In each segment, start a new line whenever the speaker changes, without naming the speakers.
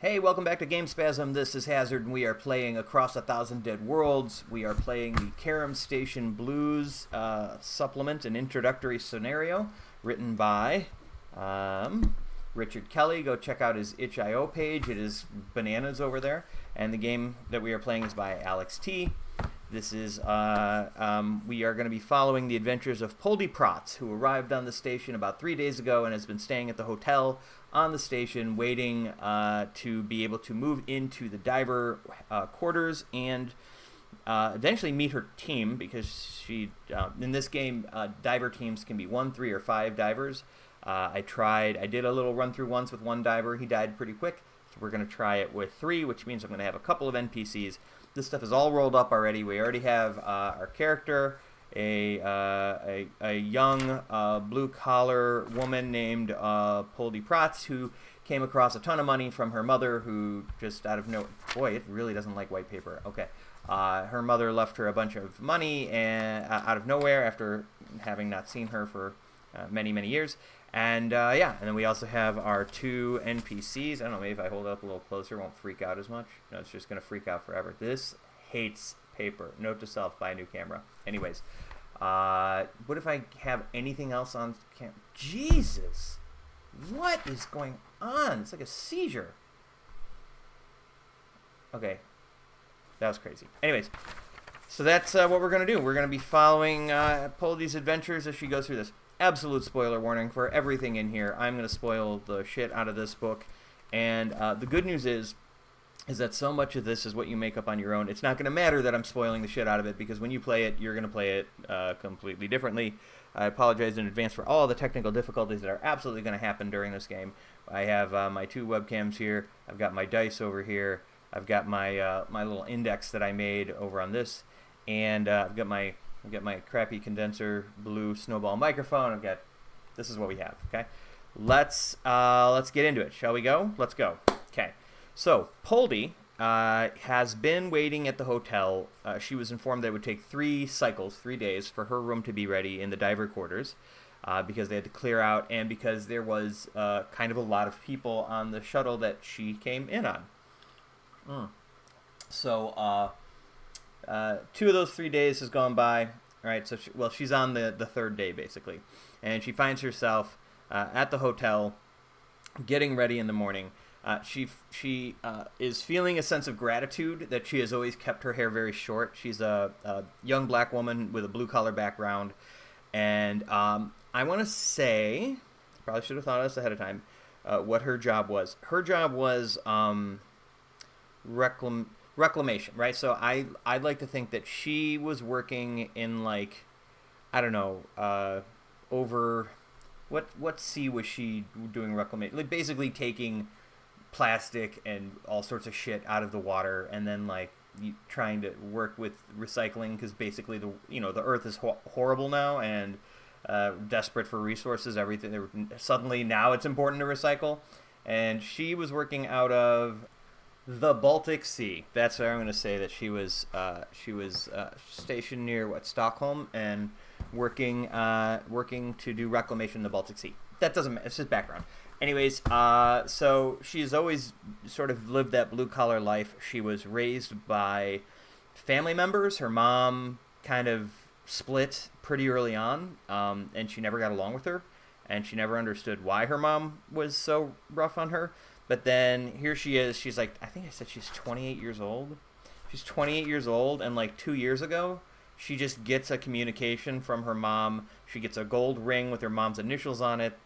Hey, welcome back to Game Spasm. This is Hazard, and we are playing Across a Thousand Dead Worlds. We are playing the Karum Station Blues supplement, an introductory scenario, written by Richard Kelly. Go check out his itch.io page. It is bananas over there. And the game that we are playing is by Alex T. This is, we are going to be following the adventures of Poldie Protz, who arrived on the station about 3 days ago and has been staying at the hotel on the station, waiting to be able to move into the diver quarters and eventually meet her team, because she, in this game, diver teams can be 1, 3, or 5 divers. I did a little run through once with one diver. He died pretty quick. So we're going to try it with 3, which means I'm going to have a couple of NPCs. This stuff is all rolled up already. We already have our character, a young blue-collar woman named Poldie Protz, who came across a ton of money from her mother, who just out of no... Boy, it really doesn't like white paper. Okay. Her mother left her a bunch of money out of nowhere after having not seen her for many, many years. And yeah, and then we also have our 2 NPCs. I don't know, maybe if I hold it up a little closer, it won't freak out as much. No, it's just going to freak out forever. This hates paper. Note to self, buy a new camera. Anyways, what if I have anything else on camera? Jesus! What is going on? It's like a seizure. Okay. That was crazy. Anyways, so that's what we're going to do. We're going to be following Poldie's adventures as she goes through this. Absolute spoiler warning for everything in here. I'm going to spoil the shit out of this book. And the good news is that so much of this is what you make up on your own. It's not going to matter that I'm spoiling the shit out of it, because when you play it, you're going to play it completely differently. I apologize in advance for all the technical difficulties that are absolutely going to happen during this game. I have my 2 webcams here. I've got my dice over here. I've got my my little index that I made over on this. And I've got my crappy condenser blue snowball microphone. This is what we have, okay? Let's get into it. Shall we go? Let's go. Okay. So, Poldie has been waiting at the hotel. She was informed that it would take 3 days, for her room to be ready in the diver quarters, because they had to clear out, and because there was kind of a lot of people on the shuttle that she came in on. So, 2 of those 3 days has gone by. All right, so she's on the 3rd day, basically. And she finds herself at the hotel, getting ready in the morning. She is feeling a sense of gratitude that she has always kept her hair very short. She's a young black woman with a blue-collar background. And I want to say, probably should have thought of this ahead of time, what her job was. Her job was reclamation, right? So I'd like to think that she was working in, like, I don't know, over... What sea was she doing reclamation? Like, basically taking plastic and all sorts of shit out of the water, and then, like, trying to work with recycling, because basically the Earth is horrible now, and desperate for resources. Everything suddenly now it's important to recycle, and she was working out of the Baltic Sea. That's where I'm going to say that she was stationed near Stockholm, and working to do reclamation in the Baltic Sea. That doesn't matter. It's just background. Anyways, so she's always sort of lived that blue-collar life. She was raised by family members. Her mom kind of split pretty early on, and she never got along with her, and she never understood why her mom was so rough on her. But then here she is. She's like, I think I said she's 28 years old. She's 28 years old, and like 2 years ago, she just gets a communication from her mom. She gets a gold ring with her mom's initials on it.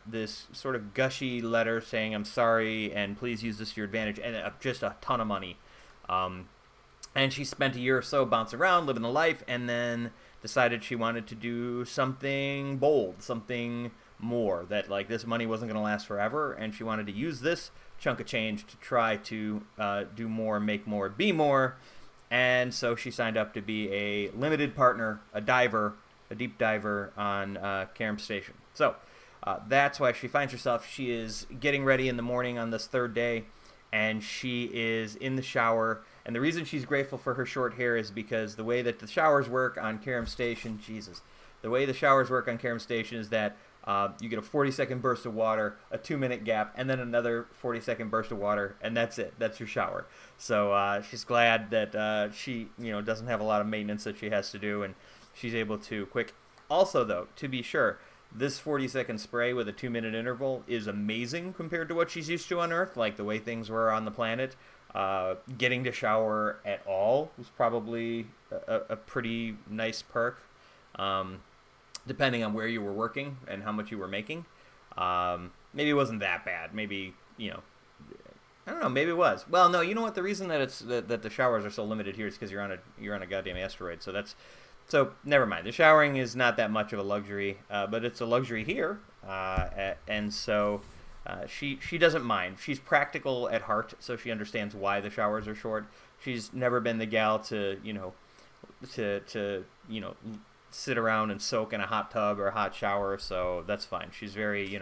This sort of gushy letter saying, I'm sorry, and please use this to your advantage, and just a ton of money. And she spent a year or so bouncing around, living the life, and then decided she wanted to do something bold, something more, that, like, this money wasn't going to last forever, and she wanted to use this chunk of change to try to do more, make more, be more. And so she signed up to be a limited partner, a diver, a deep diver on Karum Station. So that's why she finds herself. She is getting ready in the morning on this 3rd day, and she is in the shower. And the reason she's grateful for her short hair is because the way that the showers work on Karum Station, the way the showers work on Karum Station is that You get a 40-second burst of water, a 2-minute gap, and then another 40-second burst of water, and that's it. That's your shower. So she's glad that she doesn't have a lot of maintenance that she has to do, and she's able to quick. Also, though, to be sure, this 40-second spray with a 2-minute interval is amazing compared to what she's used to on Earth, like the way things were on the planet. Getting to shower at all was probably a pretty nice perk, depending on where you were working and how much you were making. Maybe it wasn't that bad. Maybe, I don't know. Maybe it was. Well, no. You know what? The reason that that the showers are so limited here is because you're on a goddamn asteroid. So never mind. The showering is not that much of a luxury, but it's a luxury here, and so she doesn't mind. She's practical at heart, so she understands why the showers are short. She's never been the gal to sit around and soak in a hot tub or a hot shower, so that's fine. She's very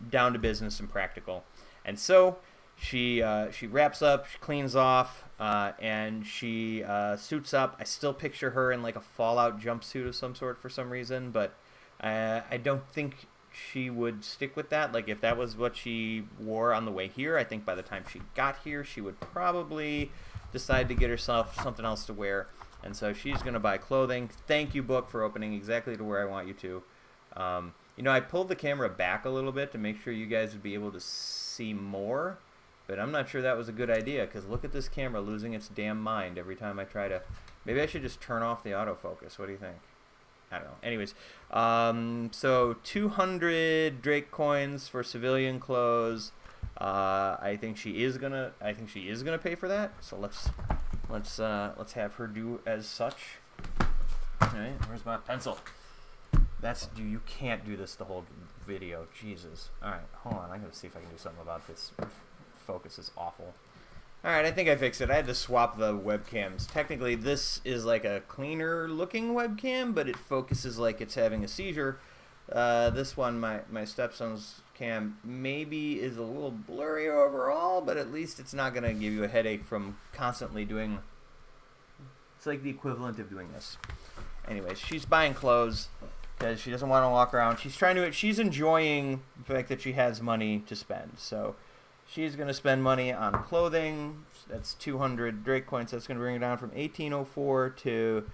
down to business and practical, and so she wraps up, she cleans off, and she suits up. I still picture her in like a Fallout jumpsuit of some sort for some reason, but I don't think she would stick with that. Like, if that was what she wore on the way here, I think by the time she got here, she would probably decide to get herself something else to wear. And so she's going to buy clothing. Thank you, book, for opening exactly to where I want you to. I pulled the camera back a little bit to make sure you guys would be able to see more, but I'm not sure that was a good idea, because look at this camera losing its damn mind every time I try to... Maybe I should just turn off the autofocus. What do you think? I don't know. Anyways, so 200 Drake coins for civilian clothes. I think she is gonna pay for that. So let's have her do as such. All right, where's my pencil? You can't do this the whole video. Jesus. All right, hold on. I'm gonna see if I can do something about this. Focus is awful. Alright, I think I fixed it. I had to swap the webcams. Technically, this is like a cleaner looking webcam, but it focuses like it's having a seizure. This one, my stepson's cam, maybe is a little blurry overall, but at least it's not going to give you a headache from constantly doing... It's like the equivalent of doing this. Anyways, she's buying clothes because she doesn't want to walk around. She's enjoying the fact that she has money to spend, so... She's going to spend money on clothing. That's 200 Drake coins. That's going to bring her down from 1804 to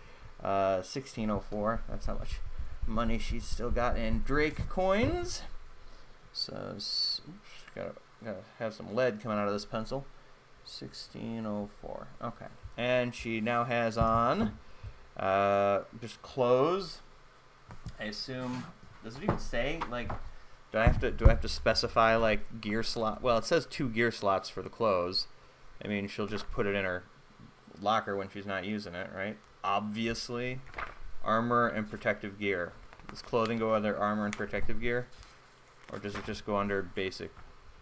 1604. That's how much money she's still got in Drake coins. So, oops, gotta have some lead coming out of this pencil. 1604. Okay. And she now has on just clothes. I assume, does it even say, like... Do I have to specify like gear slot? Well, it says 2 gear slots for the clothes. I mean, she'll just put it in her locker when she's not using it, right? Obviously, armor and protective gear. Does clothing go under armor and protective gear, or does it just go under basic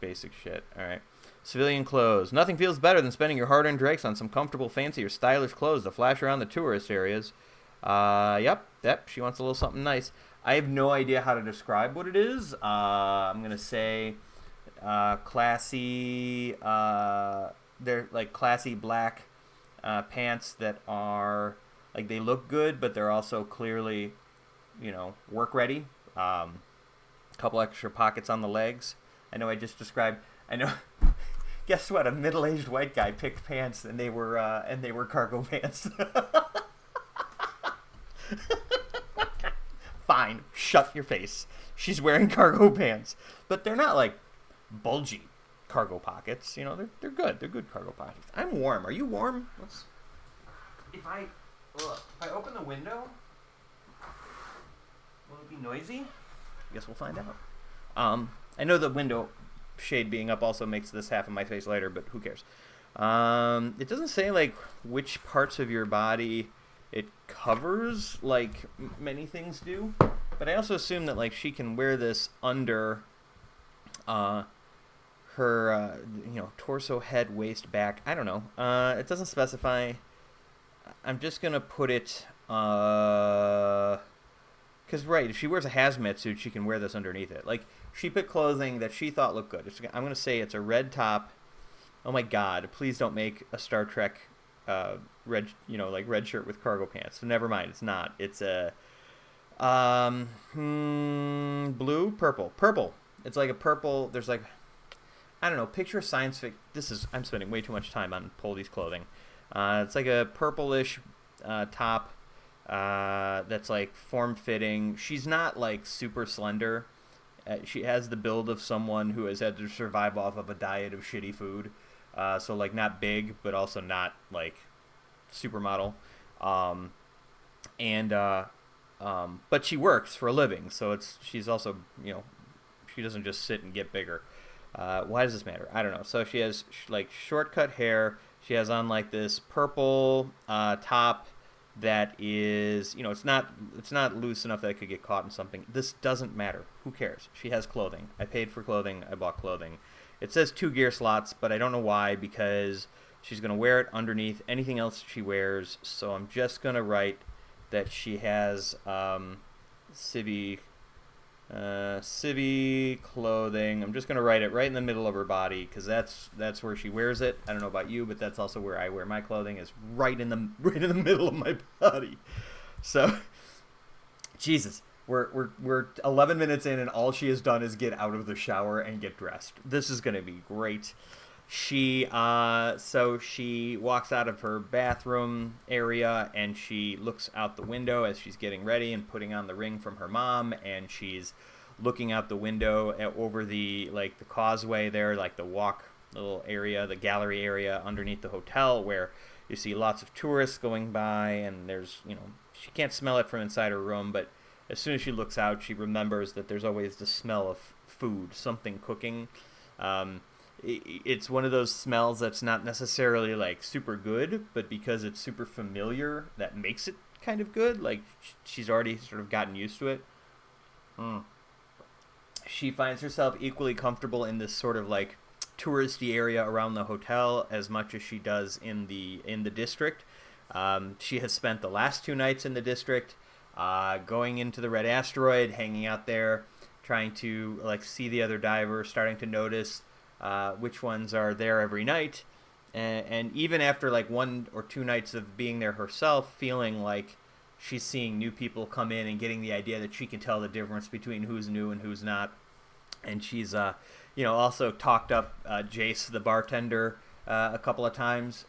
shit? All right. Civilian clothes. Nothing feels better than spending your hard-earned Drakes on some comfortable, fancy, or stylish clothes to flash around the tourist areas. Yep. She wants a little something nice. I have no idea how to describe what it is. I'm going to say classy, they're like classy black pants that are, like, they look good, but they're also clearly, work ready. A couple extra pockets on the legs. I know I just described, guess what? A middle-aged white guy picked pants and they were cargo pants. Fine, shut your face. She's wearing cargo pants, but they're not like bulgy cargo pockets. They're good. They're good cargo pockets. I'm warm. Are you warm? If I open the window, will it be noisy? I guess we'll find out. I know the window shade being up also makes this half of my face lighter, but who cares? It doesn't say like which parts of your body it covers like many things do, but I also assume that like she can wear this under her torso, head, waist, back. I don't know. It doesn't specify. I'm just gonna put it because right, if she wears a hazmat suit, she can wear this underneath it. Like, she picked clothing that she thought looked good. I'm gonna say it's a red top. Oh my God! Please don't make a Star Trek red shirt with cargo pants. So never mind, it's not. It's a Blue, purple. It's like a purple. There's like, I don't know. Picture science fiction. I'm spending way too much time on Poldie's clothing. It's like a purplish top that's like form-fitting. She's not like super slender. She has the build of someone who has had to survive off of a diet of shitty food. So like not big, but also not like supermodel. But she works for a living, so she's also, she doesn't just sit and get bigger. Why does this matter? I don't know. So she has like shortcut hair. She has on like this purple top that is, it's not loose enough that it could get caught in something. This doesn't matter. Who cares? She has clothing. I paid for clothing. I bought clothing. It says 2 gear slots, but I don't know why, because she's going to wear it underneath anything else she wears. So I'm just going to write that she has civvy clothing. I'm just going to write it right in the middle of her body, because that's where she wears it. I don't know about you, but that's also where I wear my clothing, is right in the middle of my body. So, Jesus, we're 11 minutes in, and all she has done is get out of the shower and get dressed. This is going to be great. She walks out of her bathroom area, and she looks out the window as she's getting ready and putting on the ring from her mom, and she's looking out the window over the causeway there, like the walk little area, the gallery area underneath the hotel, where you see lots of tourists going by, and there's, she can't smell it from inside her room, but as soon as she looks out, she remembers that there's always the smell of food, something cooking. It's one of those smells that's not necessarily like super good, but because it's super familiar, that makes it kind of good. Like she's already sort of gotten used to it. She finds herself equally comfortable in this sort of like touristy area around the hotel as much as she does in the district. She has spent the last 2 nights in the district, going into the Red Asteroid, hanging out there, trying to like see the other divers, starting to notice which ones are there every night, and even after like 1 or 2 nights of being there herself, feeling like she's seeing new people come in and getting the idea that she can tell the difference between who's new and who's not. And she's also talked up Jace the bartender a couple of times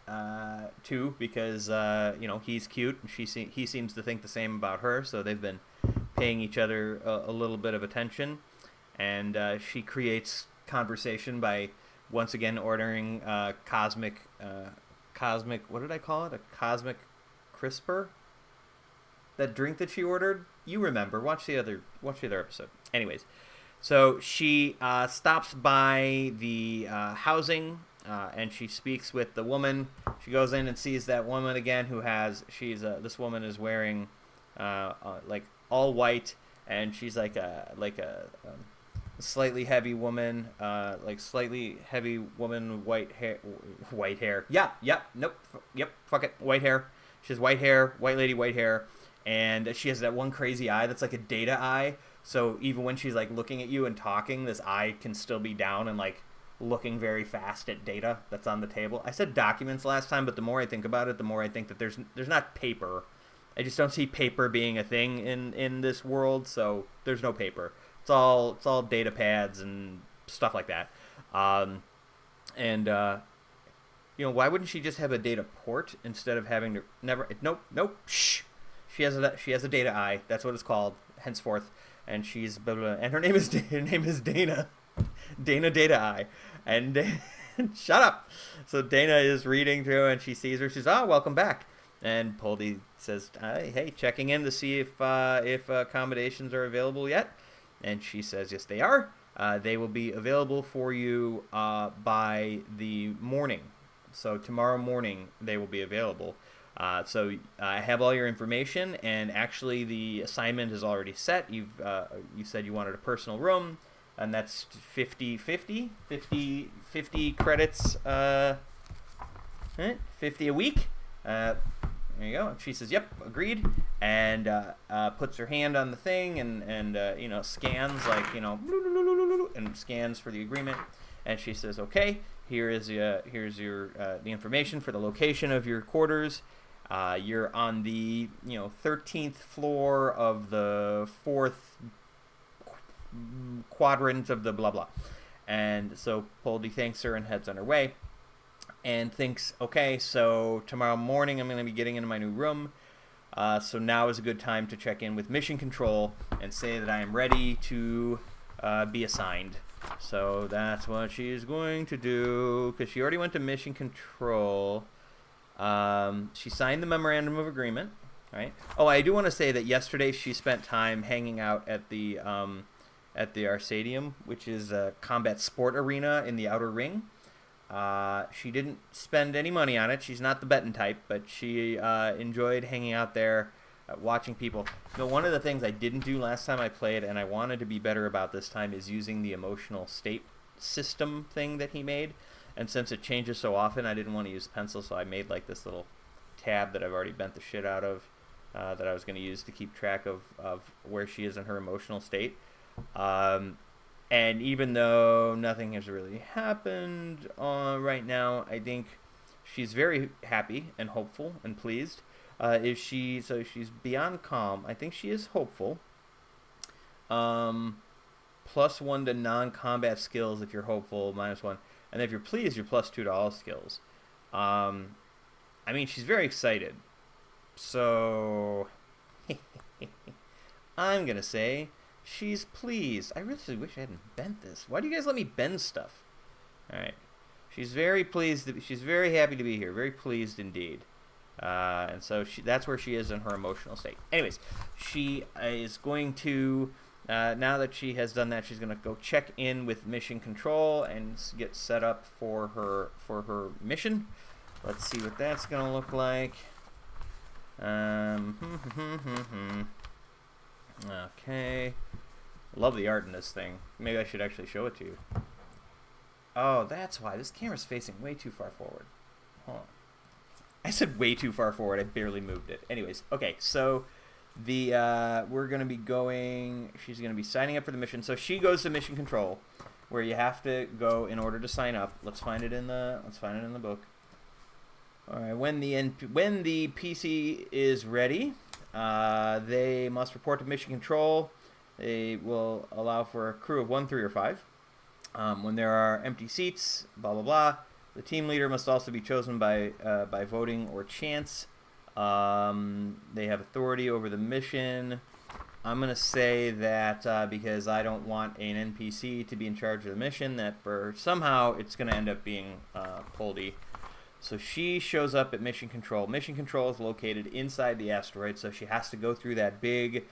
too, because he's cute and he seems to think the same about her, so they've been paying each other a little bit of attention, and she creates conversation by once again ordering cosmic what did I call it? A cosmic crisper? That drink that she ordered? You remember. Watch the other episode. Anyways, so she stops by the housing, and she speaks with the woman. She goes in and sees that woman again, this woman is wearing like all white, and she's like a slightly heavy woman, white hair. Fuck it, white hair. She has white hair, white lady, white hair, and she has that one crazy eye that's like a data eye. So even when she's like looking at you and talking, this eye can still be down and like looking very fast at data that's on the table. I said documents last time, but the more I think about it, the more I think that there's not paper. I just don't see paper being a thing in this world, so there's no paper. It's all data pads and stuff like that. Why wouldn't she just have a data port instead of having to nope. Shh. She has a data eye. That's what it's called henceforth. And she's blah, blah, and her name is Dana. Dana Data Eye. And shut up. So Dana is reading through, and she sees her. She's welcome back. And Poldie says, hey, checking in to see if accommodations are available yet. And she says, yes, they are. They will be available for you by the morning. So tomorrow morning they will be available. So I have all your information, and actually the assignment is already set. You said you wanted a personal room, and that's 50 credits, 50 a week. There you go. And she says, yep, agreed, and puts her hand on the thing and scans and scans for the agreement. And she says, okay, here's your the information for the location of your quarters. You're on the 13th floor of the fourth quadrant of the blah blah. And so Poldie thanks her and heads on her way, and thinks, okay, so tomorrow morning I'm going to be getting into my new room. So now is a good time to check in with Mission Control and say that I am ready to be assigned. So that's what she's going to do, because she already went to Mission Control. She signed the Memorandum of Agreement, right? Oh, I do want to say that yesterday she spent time hanging out at the Arcadium, which is a combat sport arena in the Outer Ring. She didn't spend any money on it. She's not the betting type, but she enjoyed hanging out there, watching people. One of the things I didn't do last time I played, and I wanted to be better about this time, is using the emotional state system thing that he made. And since it changes so often, I didn't want to use pencil, so I made like this little tab that I've already bent the shit out of, that I was going to use to keep track of where she is in her emotional state. And even though nothing has really happened right now, I think she's very happy and hopeful and pleased. She's beyond calm. I think she is hopeful. +1 to non-combat skills if you're hopeful, -1. And if you're pleased, you're +2 to all skills. I mean, she's very excited. So I'm going to say she's pleased. I really wish I hadn't bent this. Why do you guys let me bend stuff? All right. She's very pleased. She's very happy to be here. Very pleased indeed. And so that's where she is in her emotional state. Anyways, she is going to, now that she has done that, she's going to go check in with Mission Control and get set up for her mission. Let's see what that's going to look like. Okay. Love the art in this thing. Maybe I should actually show it to you. Oh, that's why. This camera's facing way too far forward. Hold on. I said way too far forward. I barely moved it. Anyways, okay, so we're going to be going... She's going to be signing up for the mission. So she goes to Mission Control, where you have to go in order to sign up. Let's find it in the book. All right, when the PC is ready, they must report to Mission Control. They will allow for a crew of 1, 3, or 5. When there are empty seats, blah blah blah. The team leader must also be chosen by voting or chance. They have authority over the mission. I'm gonna say that because I don't want an NPC to be in charge of the mission, that somehow it's gonna end up being Poldie. So she shows up at Mission Control. Mission Control is located inside the asteroid, so she has to go through that big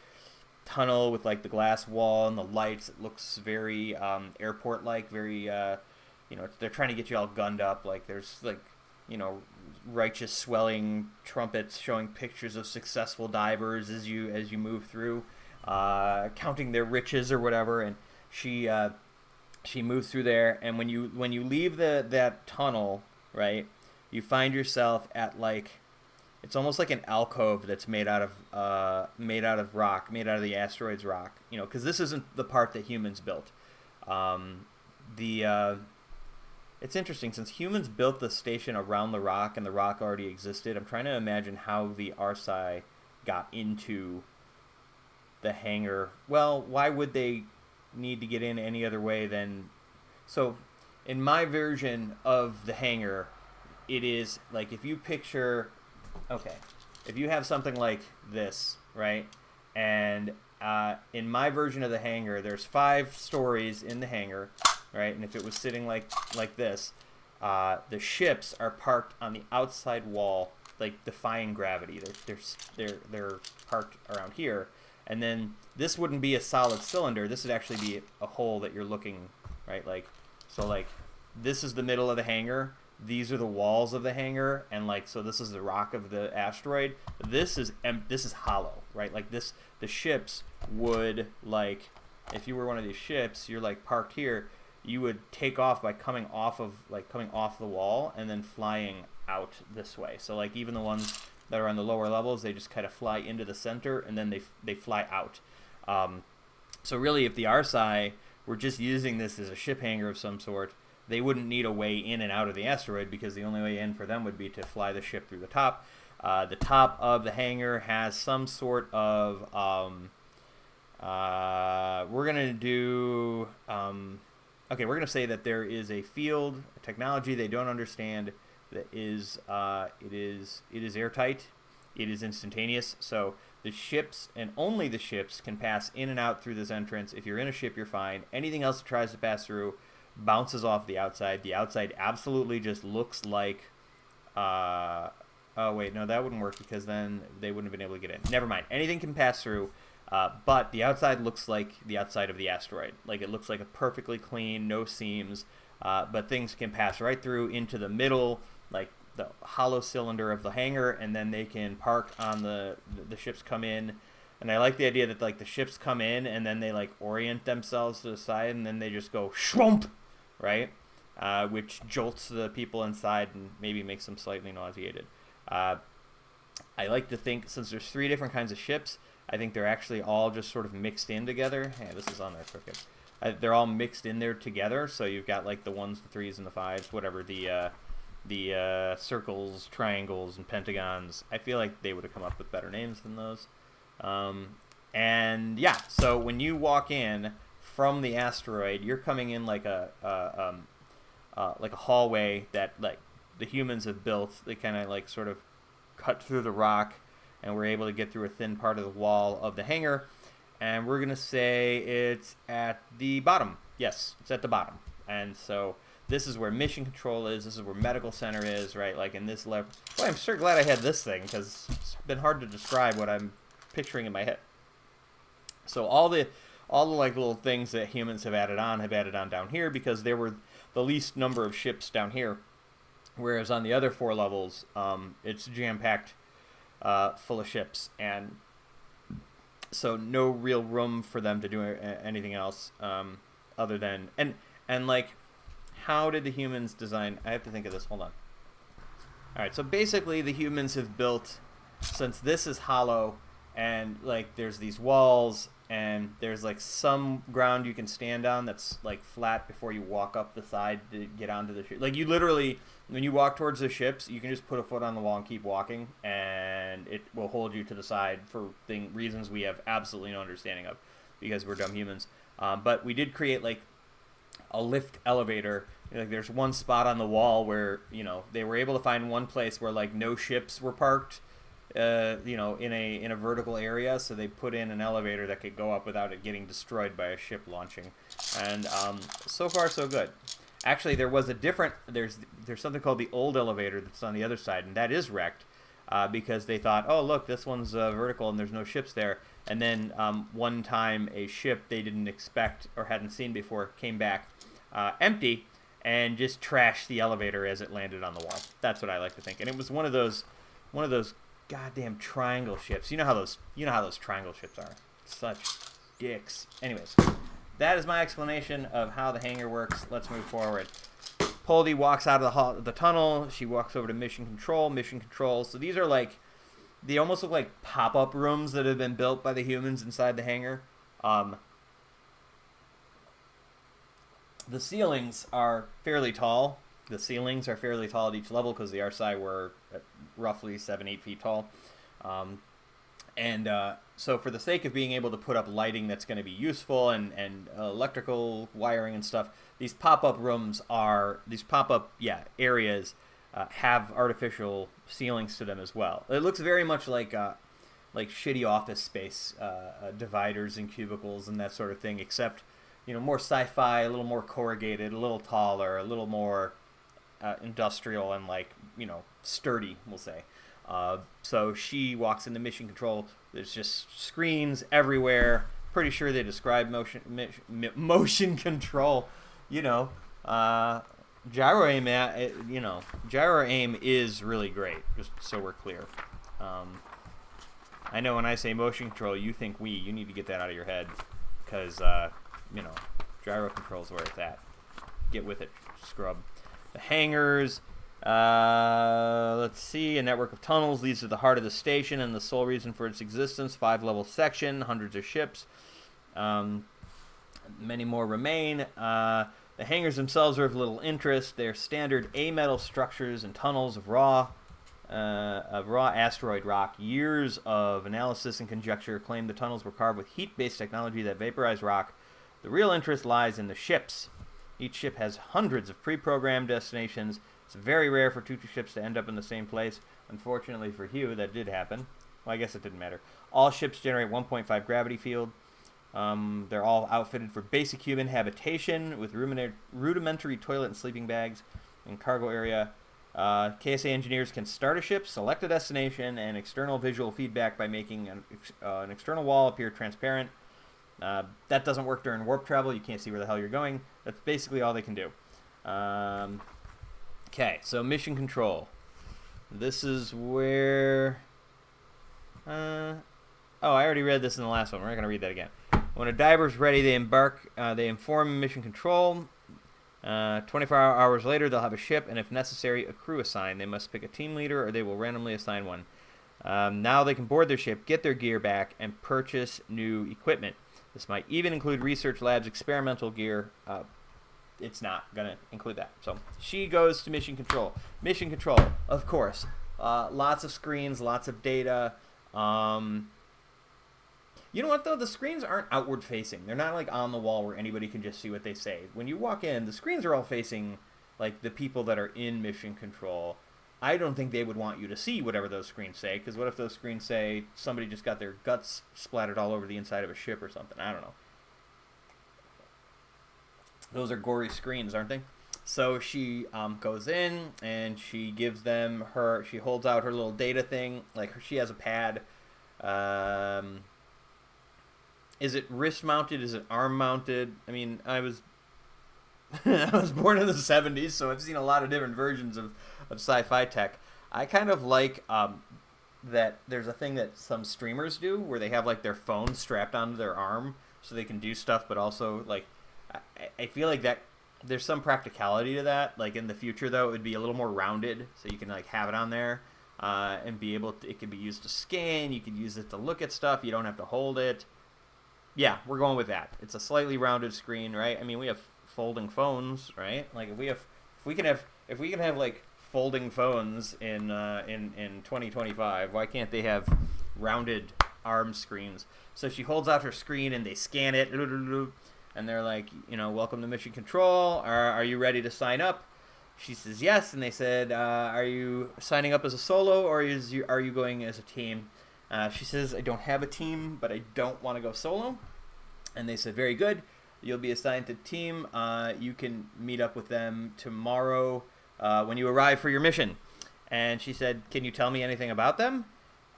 tunnel with like the glass wall and the lights. It looks very airport-like, very they're trying to get you all gunned up. Like there's like righteous swelling trumpets showing pictures of successful divers as you move through, counting their riches or whatever. And she moves through there, and when you leave that tunnel, right, you find yourself at like, it's almost like an alcove that's made out of rock, made out of the asteroid's rock. Because this isn't the part that humans built. It's interesting, since humans built the station around the rock and the rock already existed. I'm trying to imagine how the Arsi got into the hangar. Well, why would they need to get in any other way than... So, in my version of the hangar, it is like, if you picture... Okay, if you have something like this, right? And in my version of the hangar, there's 5 stories in the hangar, right? And if it was sitting like this, the ships are parked on the outside wall, like defying gravity. They're parked around here, and then this wouldn't be a solid cylinder. This would actually be a hole that you're looking, right? Like, so like this is the middle of the hangar. These are the walls of the hangar, and like, so this is the rock of the asteroid. This is hollow, right? Like this, the ships would, like, if you were one of these ships, you're like parked here, you would take off by coming off the wall and then flying out this way. So like even the ones that are on the lower levels, they just kind of fly into the center and then they fly out. So really, if the Arsi were just using this as a ship hangar of some sort, they wouldn't need a way in and out of the asteroid, because the only way in for them would be to fly the ship through the top. The top of the hangar has some sort of we're gonna do okay. We're gonna say that there is a field, a technology they don't understand that is it is airtight. It is instantaneous. So the ships and only the ships can pass in and out through this entrance. If you're in a ship, you're fine. Anything else that tries to pass through bounces off the outside. The outside absolutely just looks like. Oh wait, no, that wouldn't work because then they wouldn't have been able to get in. Never mind. Anything can pass through. But the outside looks like the outside of the asteroid. Like it looks like a perfectly clean, no seams. But things can pass right through into the middle, like the hollow cylinder of the hangar, and then they can park on the ships come in. And I like the idea that like the ships come in and then they like orient themselves to the side and then they just go shwump, right? Which jolts the people inside and maybe makes them slightly nauseated. I like to think, since there's 3 different kinds of ships, I think they're actually all just sort of mixed in together. Hey, this is on there crooked. They're all mixed in there together, so you've got like the 1s, the 3s, and the 5s, whatever, the circles, triangles, and pentagons. I feel like they would have come up with better names than those. And yeah, so when you walk in from the asteroid, you're coming in like a hallway that like the humans have built. They kind of like sort of cut through the rock, and we're able to get through a thin part of the wall of the hangar. And we're gonna say it's at the bottom. Yes, it's at the bottom. And so this is where mission control is. This is where medical center is, right? Like in this level. Boy, I'm sure glad I had this thing because it's been hard to describe what I'm picturing in my head. So all the like little things that humans have added on down here because there were the least number of ships down here, whereas on the other 4 levels, it's jam-packed, full of ships, and so no real room for them to do anything else other than and like. How did the humans design? I have to think of this. Hold on. All right. So basically, the humans have built, since this is hollow, and like there's these walls, and there's like some ground you can stand on that's like flat before you walk up the side to get onto the ship. Like you literally, when you walk towards the ships, you can just put a foot on the wall and keep walking, and it will hold you to the side for reasons we have absolutely no understanding of, because we're dumb humans. But we did create like a lift elevator. Like there's one spot on the wall where they were able to find one place where like no ships were parked, in a vertical area, so they put in an elevator that could go up without it getting destroyed by a ship launching. And so far so good. Actually, there was a different there's something called the old elevator that's on the other side, and that is wrecked because they thought, oh look, this one's vertical and there's no ships there. And then one time a ship they didn't expect or hadn't seen before came back empty and just trashed the elevator as it landed on the wall. That's what I like to think. And it was one of those goddamn triangle ships. You know how those triangle ships are. Such dicks. Anyways, that is my explanation of how the hangar works. Let's move forward. Poldie walks out of the tunnel. She walks over to mission control. So these are like, they almost look like pop-up rooms that have been built by the humans inside the hangar. The ceilings are fairly tall. At each level because the RSI were at roughly 7-8 feet tall. So for the sake of being able to put up lighting that's going to be useful and electrical wiring and stuff, these pop-up areas have artificial ceilings to them as well. It looks very much like shitty office space dividers and cubicles and that sort of thing, except more sci-fi, a little more corrugated, a little taller, a little more industrial and sturdy, we'll say. So she walks into mission control. There's just screens everywhere. Pretty sure they describe motion control. Gyro aim. Gyro aim is really great. Just so we're clear. I know when I say motion control, you think you need to get that out of your head, because gyro control is where it's at. Get with it, scrub. The hangars. Let's see. A network of tunnels leads to the heart of the station and the sole reason for its existence. 5-level section, hundreds of ships. Many more remain. The hangars themselves are of little interest. They're standard A-metal structures and tunnels of raw of raw asteroid rock. Years of analysis and conjecture claim the tunnels were carved with heat-based technology that vaporized rock. The real interest lies in the ships. Each ship has hundreds of pre-programmed destinations. It's very rare for two ships to end up in the same place. Unfortunately for Hugh, that did happen. Well, I guess it didn't matter. All ships generate 1.5 gravity field. They're all outfitted for basic human habitation with rudimentary toilet and sleeping bags and cargo area. KSA engineers can start a ship, select a destination, and external visual feedback by making an external wall appear transparent. That doesn't work during warp travel. You can't see where the hell you're going. That's basically all they can do. Okay, so mission control. This is where... I already read this in the last one. We're not going to read that again. When a diver's ready, they embark. They inform mission control. 24 hours later, they'll have a ship, and if necessary, a crew assigned. They must pick a team leader, or they will randomly assign one. Now they can board their ship, get their gear back, and purchase new equipment. This might even include research labs, experimental gear. It's not going to include that. So she goes to mission control. Mission control, of course. Lots of screens, lots of data. You know what, though? The screens aren't outward facing. They're not like on the wall where anybody can just see what they say. When you walk in, the screens are all facing like the people that are in mission control. I don't think they would want you to see whatever those screens say, because what if those screens say somebody just got their guts splattered all over the inside of a ship or something? I don't know. Those are gory screens, aren't they? So she goes in and she gives them her, she holds out her little data thing, like she has a pad. Is it wrist mounted? Is it arm mounted? I mean, I was born in the 70s, so I've seen a lot of different versions of sci-fi tech. I kind of like that there's a thing that some streamers do where they have like their phone strapped onto their arm so they can do stuff, but also like I feel like that there's some practicality to that. Like in the future, though, it would be a little more rounded, so you can like have it on there and be able to, it can be used to scan. You can use it to look at stuff. You don't have to hold it. Yeah, we're going with that. It's a slightly rounded screen, right? I mean, we have folding phones, right? Like if we can have like folding phones in 2025, why can't they have rounded arm screens? So she holds out her screen and they scan it, and they're like, you know, welcome to mission control. Are you ready to sign up? She says yes, and they said, are you signing up as a solo or are you going as a team? She says, I don't have a team, but I don't want to go solo. And they said, very good. You'll be assigned to team. You can meet up with them tomorrow when you arrive for your mission. And she said, can you tell me anything about them?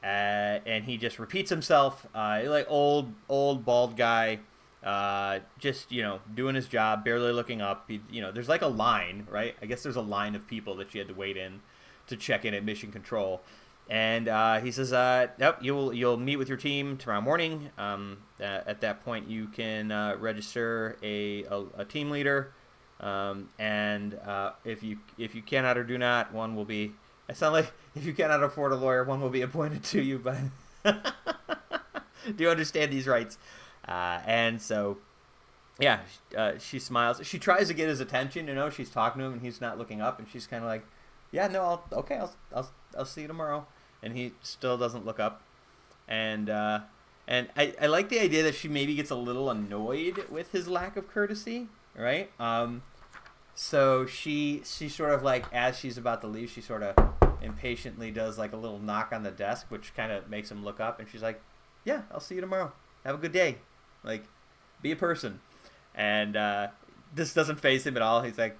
And he just repeats himself, like old bald guy, just, you know, doing his job, barely looking up. You know, there's like a line, right? I guess there's a line of people that she had to wait in to check in at mission control. And he says, yep, you'll meet with your team tomorrow morning. At that point, you can register a team leader. And if you cannot or do not, one will be. I sound like if you cannot afford a lawyer, one will be appointed to you. But do you understand these rights? And so, yeah, she smiles. She tries to get his attention. You know, she's talking to him, and he's not looking up, and she's kind of like, yeah, no, I'll see you tomorrow. And he still doesn't look up. And I like the idea that she maybe gets a little annoyed with his lack of courtesy, right? So she sort of like, as she's about to leave, she sort of impatiently does like a little knock on the desk, which kind of makes him look up. And she's like, yeah, I'll see you tomorrow. Have a good day. Like, be a person. And this doesn't faze him at all. He's like,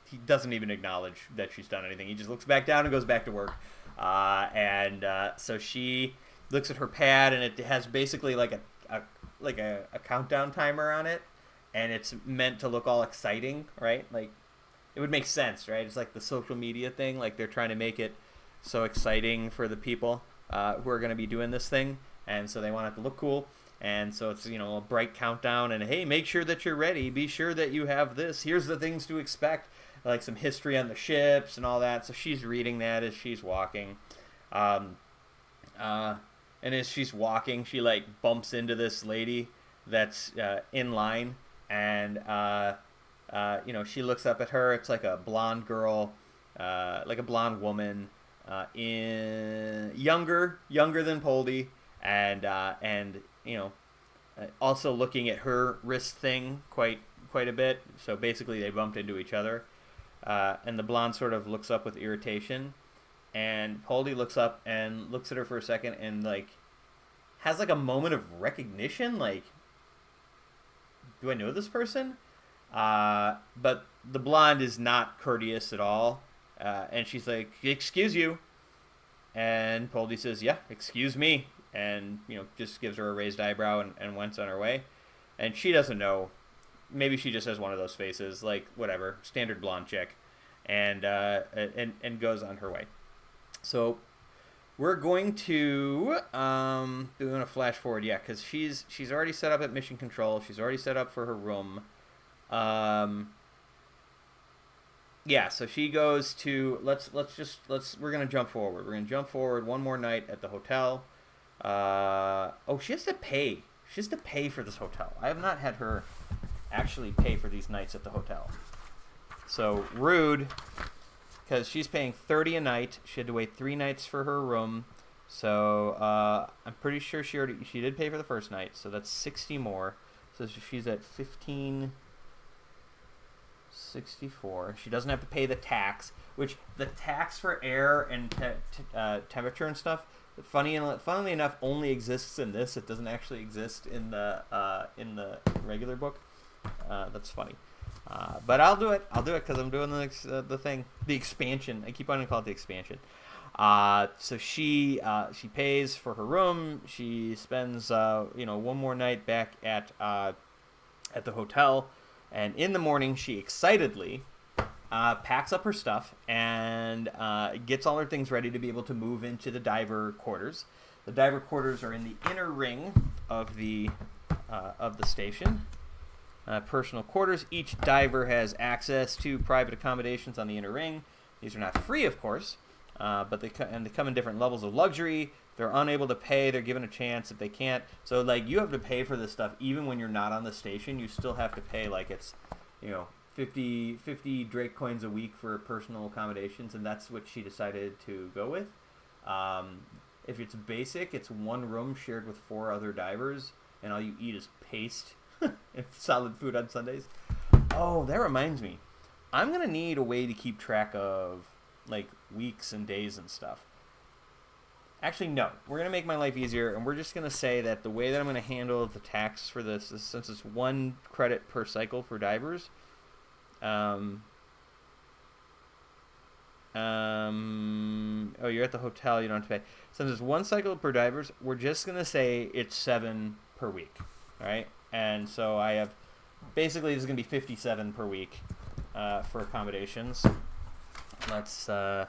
he doesn't even acknowledge that she's done anything. He just looks back down and goes back to work. So she looks at her pad, and it has basically like a countdown timer on it, and it's meant to look all exciting, right? Like, it would make sense, right? It's like the social media thing. Like, they're trying to make it so exciting for the people who are going to be doing this thing, and so they want it to look cool. And so it's, you know, a bright countdown, and hey, make sure that you're ready. Be sure that you have this. Here's the things to expect. Like some history on the ships and all that. So she's reading that as she's walking. And as she's walking, she like bumps into this lady that's in line. And, you know, she looks up at her. It's like a blonde girl, like a blonde woman. in younger than Poldie, and also looking at her wrist thing quite a bit. So basically, they bumped into each other, and the blonde sort of looks up with irritation, and Poldie looks up and looks at her for a second and like has like a moment of recognition, like, do I know this person? But the blonde is not courteous at all, and she's like, "Excuse you," and Poldie says, "Yeah, excuse me," and just gives her a raised eyebrow and went on her way, and she doesn't know. Maybe she just has one of those faces, like whatever, standard blonde chick, and goes on her way. So we're going to doing a flash forward, yeah, because she's already set up at mission control. She's already set up for her room. Yeah, so she goes to we're gonna jump forward. We're gonna jump forward one more night at the hotel. She has to pay. She has to pay for this hotel. I have not had her actually pay for these nights at the hotel. So rude, because she's paying $30 a night. She had to wait 3 nights for her room. So I'm pretty sure she did pay for the first night. So that's 60 more. So she's at 1564. She doesn't have to pay the tax, which the tax for air and temperature and stuff, funnily enough, only exists in this. It doesn't actually exist in the regular book. That's funny. But I'll do it. I'll do it because I'm doing the thing, the expansion. I keep on calling it the expansion. So she pays for her room. She spends one more night back at the hotel, and in the morning she excitedly packs up her stuff and gets all her things ready to be able to move into the diver quarters. The diver quarters are in the inner ring of the station. Personal quarters. Each diver has access to private accommodations on the inner ring. These are not free, of course, but they come in different levels of luxury. If they're unable to pay, they're given a chance. If they can't, so like you have to pay for this stuff even when you're not on the station. You still have to pay, like it's 50 Drake coins a week for personal accommodations, and that's what she decided to go with. If it's basic, it's one room shared with 4 other divers, and all you eat is paste. It's solid food on Sundays. Oh, that reminds me. I'm going to need a way to keep track of, like, weeks and days and stuff. Actually, no. We're going to make my life easier, and we're just going to say that the way that I'm going to handle the tax for this is, since it's 1 credit per cycle for divers, you're at the hotel, you don't have to pay. Since it's 1 cycle per divers, we're just going to say it's 7 per week, all right? And so I have, basically this is going to be 57 per week for accommodations. Let's, and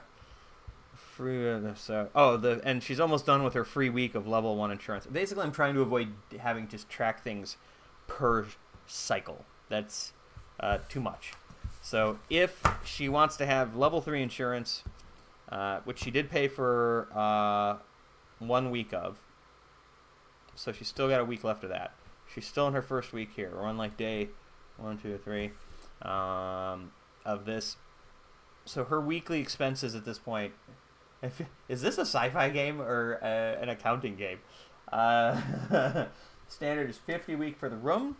she's almost done with her free week of level 1 insurance. Basically, I'm trying to avoid having to track things per cycle. That's too much. So if she wants to have level 3 insurance, which she did pay for 1 week of, so she's still got a week left of that. She's still in her first week here. We're on like day 1, 2, 3 of this. So her weekly expenses at this point. Is this a sci-fi game or an accounting game? Standard is 50 a week for the room,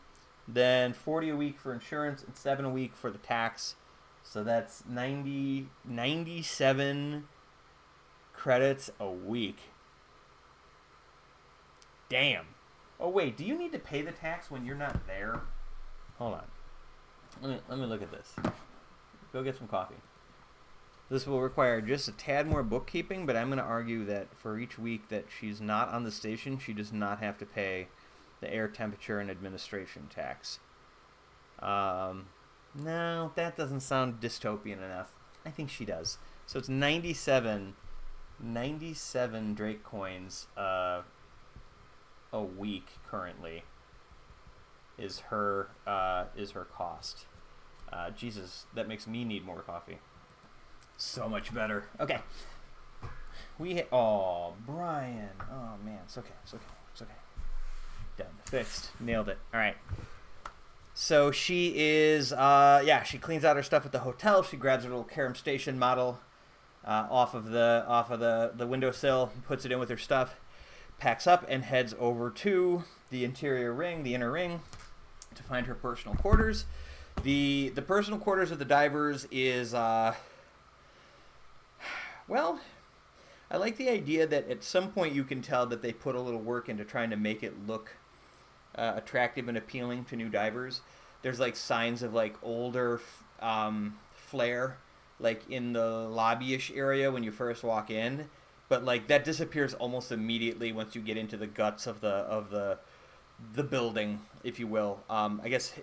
then 40 a week for insurance, and 7 a week for the tax. So that's 97 credits a week. Damn. Oh wait, do you need to pay the tax when you're not there? Hold on. Let me look at this. Go get some coffee. This will require just a tad more bookkeeping, but I'm going to argue that for each week that she's not on the station, she does not have to pay the air temperature and administration tax. No, that doesn't sound dystopian enough. I think she does. So it's 97 Drake coins a week currently is her cost. Jesus, that makes me need more coffee. So much better. Okay. Brian. Oh man, it's okay. Done. Fixed. Nailed it. All right. So she is, she cleans out her stuff at the hotel. She grabs her little Karum Station model. off of the windowsill, puts it in with her stuff, packs up, and heads over to the inner ring, to find her personal quarters. The personal quarters of the divers is well, I like the idea that at some point you can tell that they put a little work into trying to make it look attractive and appealing to new divers. There's like signs of like older flair, like in the lobby-ish area when you first walk in, but like that disappears almost immediately once you get into the guts of the building, if you will. I guess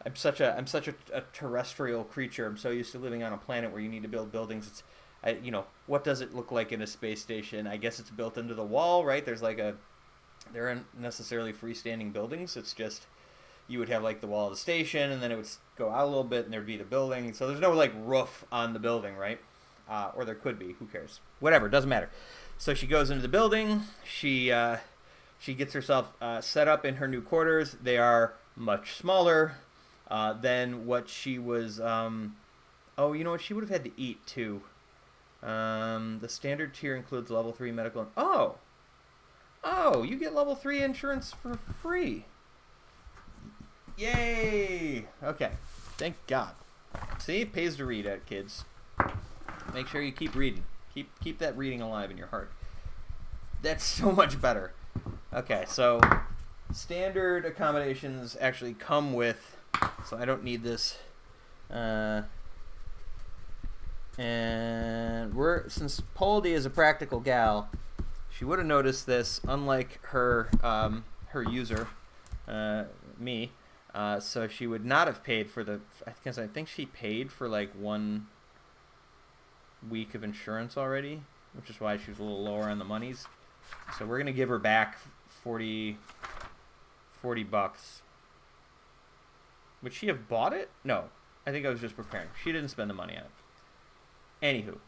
I'm such a terrestrial creature. I'm so used to living on a planet where you need to build buildings. What does it look like in a space station? I guess it's built into the wall, right? There aren't necessarily freestanding buildings. It's just you would have like the wall of the station, and then it would go out a little bit, and there'd be the building. So there's no like roof on the building, right? Or there could be. Who cares? Whatever, doesn't matter. So she goes into the building. She gets herself set up in her new quarters. They are much smaller than what she was. Oh, you know what? She would have had to eat too. The standard tier includes level 3 medical. Oh, you get level 3 insurance for free. Yay! Okay, thank God. See, it pays to read, kids. Make sure you keep reading. Keep that reading alive in your heart. That's so much better. Okay, so standard accommodations actually come with, so I don't need this. And since Poldie is a practical gal, she would have noticed this, unlike her user, me. So she would not have paid for I think she paid for like 1 week of insurance already, which is why she was a little lower on the monies. So we're gonna give her back $40. Would she have bought it? No, I think I was just preparing. She didn't spend the money on it. Anywho,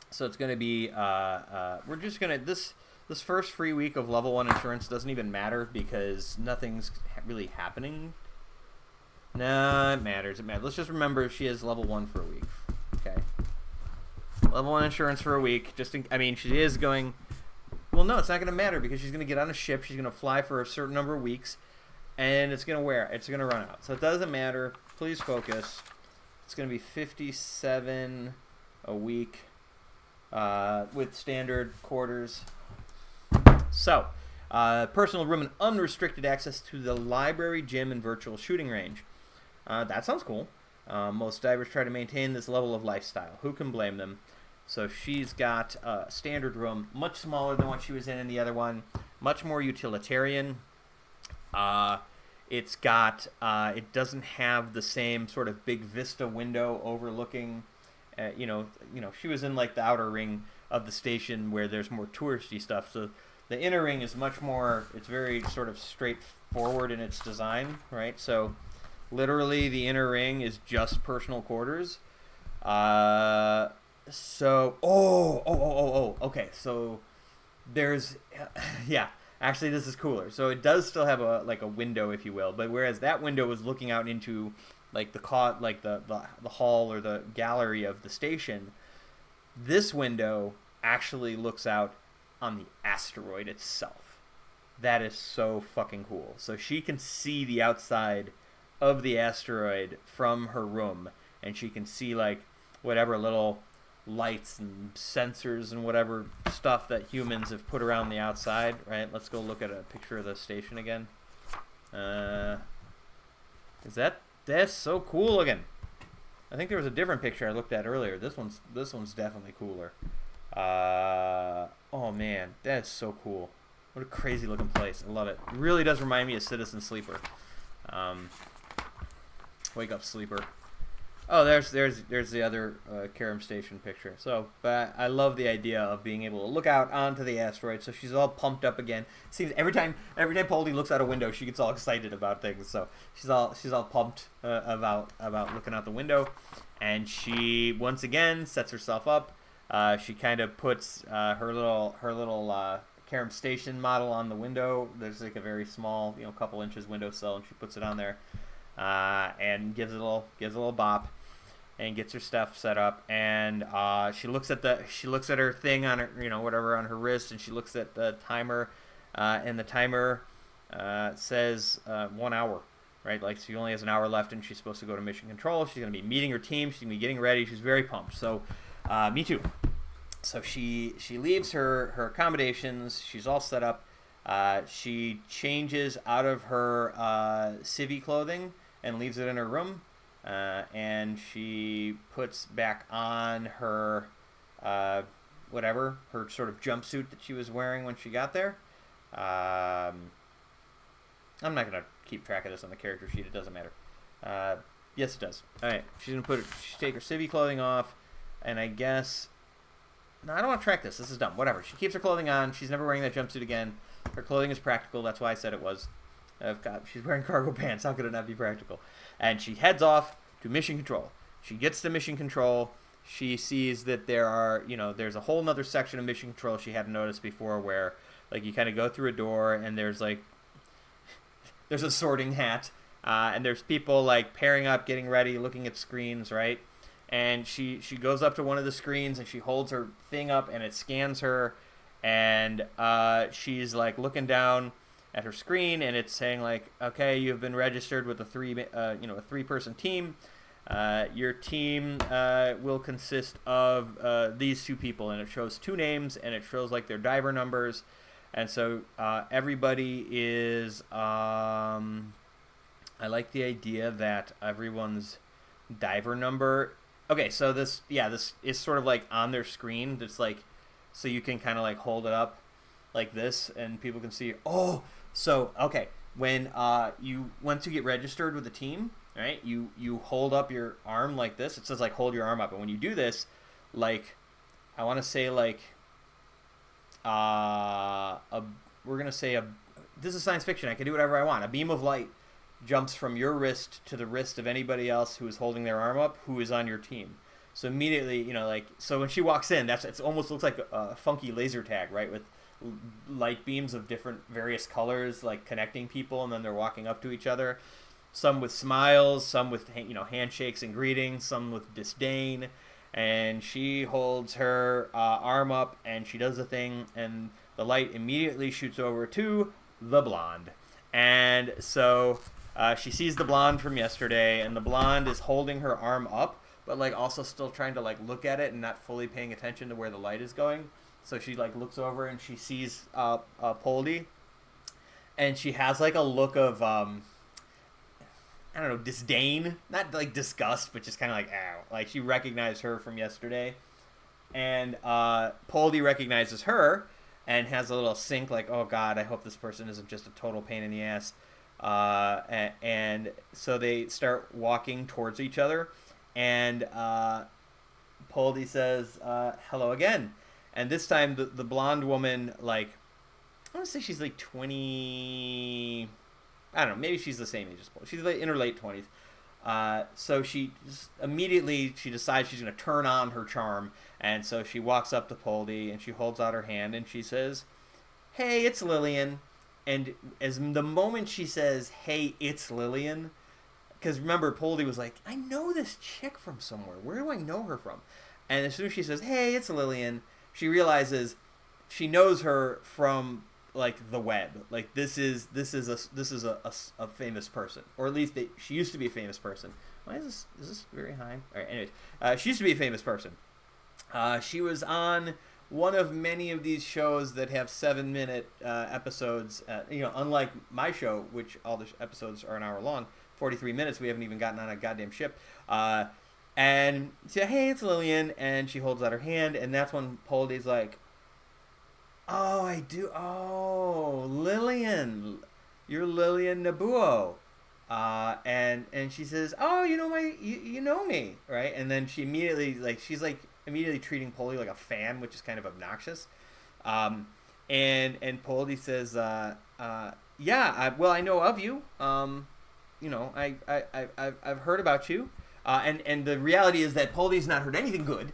so it's gonna be we're just gonna this first free week of level 1 insurance doesn't even matter because nothing's really happening. No, it matters. It matters. Let's just remember she is level 1 for a week. Okay. Level 1 insurance for a week. She is going. Well, no, it's not going to matter because she's going to get on a ship. She's going to fly for a certain number of weeks, and it's going to run out. So it doesn't matter. Please focus. It's going to be $57 a week with standard quarters. So, personal room and unrestricted access to the library, gym, and virtual shooting range. That sounds cool. Most divers try to maintain this level of lifestyle. Who can blame them? So she's got a standard room, much smaller than what she was in the other one, much more utilitarian. It doesn't have the same sort of big vista window overlooking. She was in like the outer ring of the station where there's more touristy stuff. So the inner ring is much more. It's very sort of straightforward in its design, right? So literally, the inner ring is just personal quarters. Okay. So there's, yeah. Actually, this is cooler. So it does still have a window, if you will, but whereas that window was looking out into like the hall or the gallery of the station, this window actually looks out on the asteroid itself. That is so fucking cool. So she can see the outside of the asteroid from her room, and she can see like whatever little lights and sensors and whatever stuff that humans have put around the outside, right? Let's go look at a picture of the station again. That's so cool looking. I think there was a different picture I looked at earlier. This one's definitely cooler. Oh man, that is so cool. What a crazy looking place. I love it. It really does remind me of Citizen Sleeper. Wake up, sleeper. Oh, there's the other Karum Station picture. So, but I love the idea of being able to look out onto the asteroid. So she's all pumped up again. Seems every time Poldie looks out a window, she gets all excited about things. So she's all pumped about looking out the window, and she once again sets herself up. She kind of puts her little Karum Station model on the window. There's like a very small, couple inches windowsill, and she puts it on there. And gives it a little bop. and gets her stuff set up, and she looks at her thing on her, whatever, on her wrist, and she looks at the timer, and the timer says 1 hour, right? Like, she only has an hour left, and she's supposed to go to mission control. She's going to be meeting her team. She's going to be getting ready. She's very pumped. So, me too. So she leaves her accommodations. She's all set up. She changes out of her civvy clothing and leaves it in her room. And she puts back on her her sort of jumpsuit that she was wearing when she got there. I'm not going to keep track of this on the character sheet. It doesn't matter. Yes, it does. All right. She's going to take her civvy clothing off, and I guess... No, I don't want to track this. This is dumb. Whatever. She keeps her clothing on. She's never wearing that jumpsuit again. Her clothing is practical. That's why I said it was. She's wearing cargo pants. How could it not be practical? And she heads off to mission control. She gets to mission control. She sees that there's a whole nother section of mission control she hadn't noticed before, where like you kind of go through a door and there's a sorting hat, and there's people like pairing up, getting ready, looking at screens, right? And she goes up to one of the screens and she holds her thing up and it scans her, and she's like looking down at her screen and it's saying like, okay, you've been registered with a 3-person team. Your team will consist of these 2 people, and it shows 2 names and it shows like their diver numbers, and so everybody is. I like the idea that everyone's diver number. Okay, so this is sort of like on their screen. It's like, so you can kind of like hold it up like this and people can see. Oh, so, okay, when once you get registered with the team, right, you hold up your arm like this. It says like hold your arm up. And when you do this, like, I want to say like, this is science fiction. I can do whatever I want. A beam of light jumps from your wrist to the wrist of anybody else who is holding their arm up who is on your team. So immediately, so when she walks in, it almost looks like a funky laser tag, right? With light beams of different various colors, like connecting people, and then they're walking up to each other. Some with smiles, some with handshakes and greetings, some with disdain. And she holds her arm up, and she does the thing, and the light immediately shoots over to the blonde. And so she sees the blonde from yesterday, and the blonde is holding her arm up, but like also still trying to like look at it and not fully paying attention to where the light is going. So she like looks over and she sees Poldie, and she has like a look of disdain, not like disgust, but just kind of like, ow. Like she recognized her from yesterday, and Poldie recognizes her and has a little sync, like, oh God, I hope this person isn't just a total pain in the ass. And so they start walking towards each other, and Poldie says, hello again. And this time the blonde woman, like, I want to say she's like 20, I don't know, maybe she's the same age as Poldie. She's like in her late 20s. So she immediately decides she's going to turn on her charm, and so she walks up to Poldie and she holds out her hand and she says, hey, it's Lillian. And as the moment she says, hey, it's Lillian, because remember, Poldie was like, I know this chick from somewhere. Where do I know her from? And as soon as she says, hey, it's Lillian, she realizes she knows her from like the web. Like this is a famous person, or at least she used to be a famous person. Why is this very high? All right, anyways, she used to be a famous person. She was on one of many of these shows that have 7-minute episodes. Unlike my show, which all the episodes are an hour long, 43 minutes. We haven't even gotten on a goddamn ship. And she said, hey, it's Lillian, and she holds out her hand, and that's when Poldie's like, oh, I do. Oh, Lillian, you're Lillian Nabuo. And she says, oh, you know me, right? And then she immediately, like, she's like immediately treating Poldie like a fan, which is kind of obnoxious. And Poldie says, yeah, I know of you. I've heard about you. And the reality is that Poldie's not heard anything good.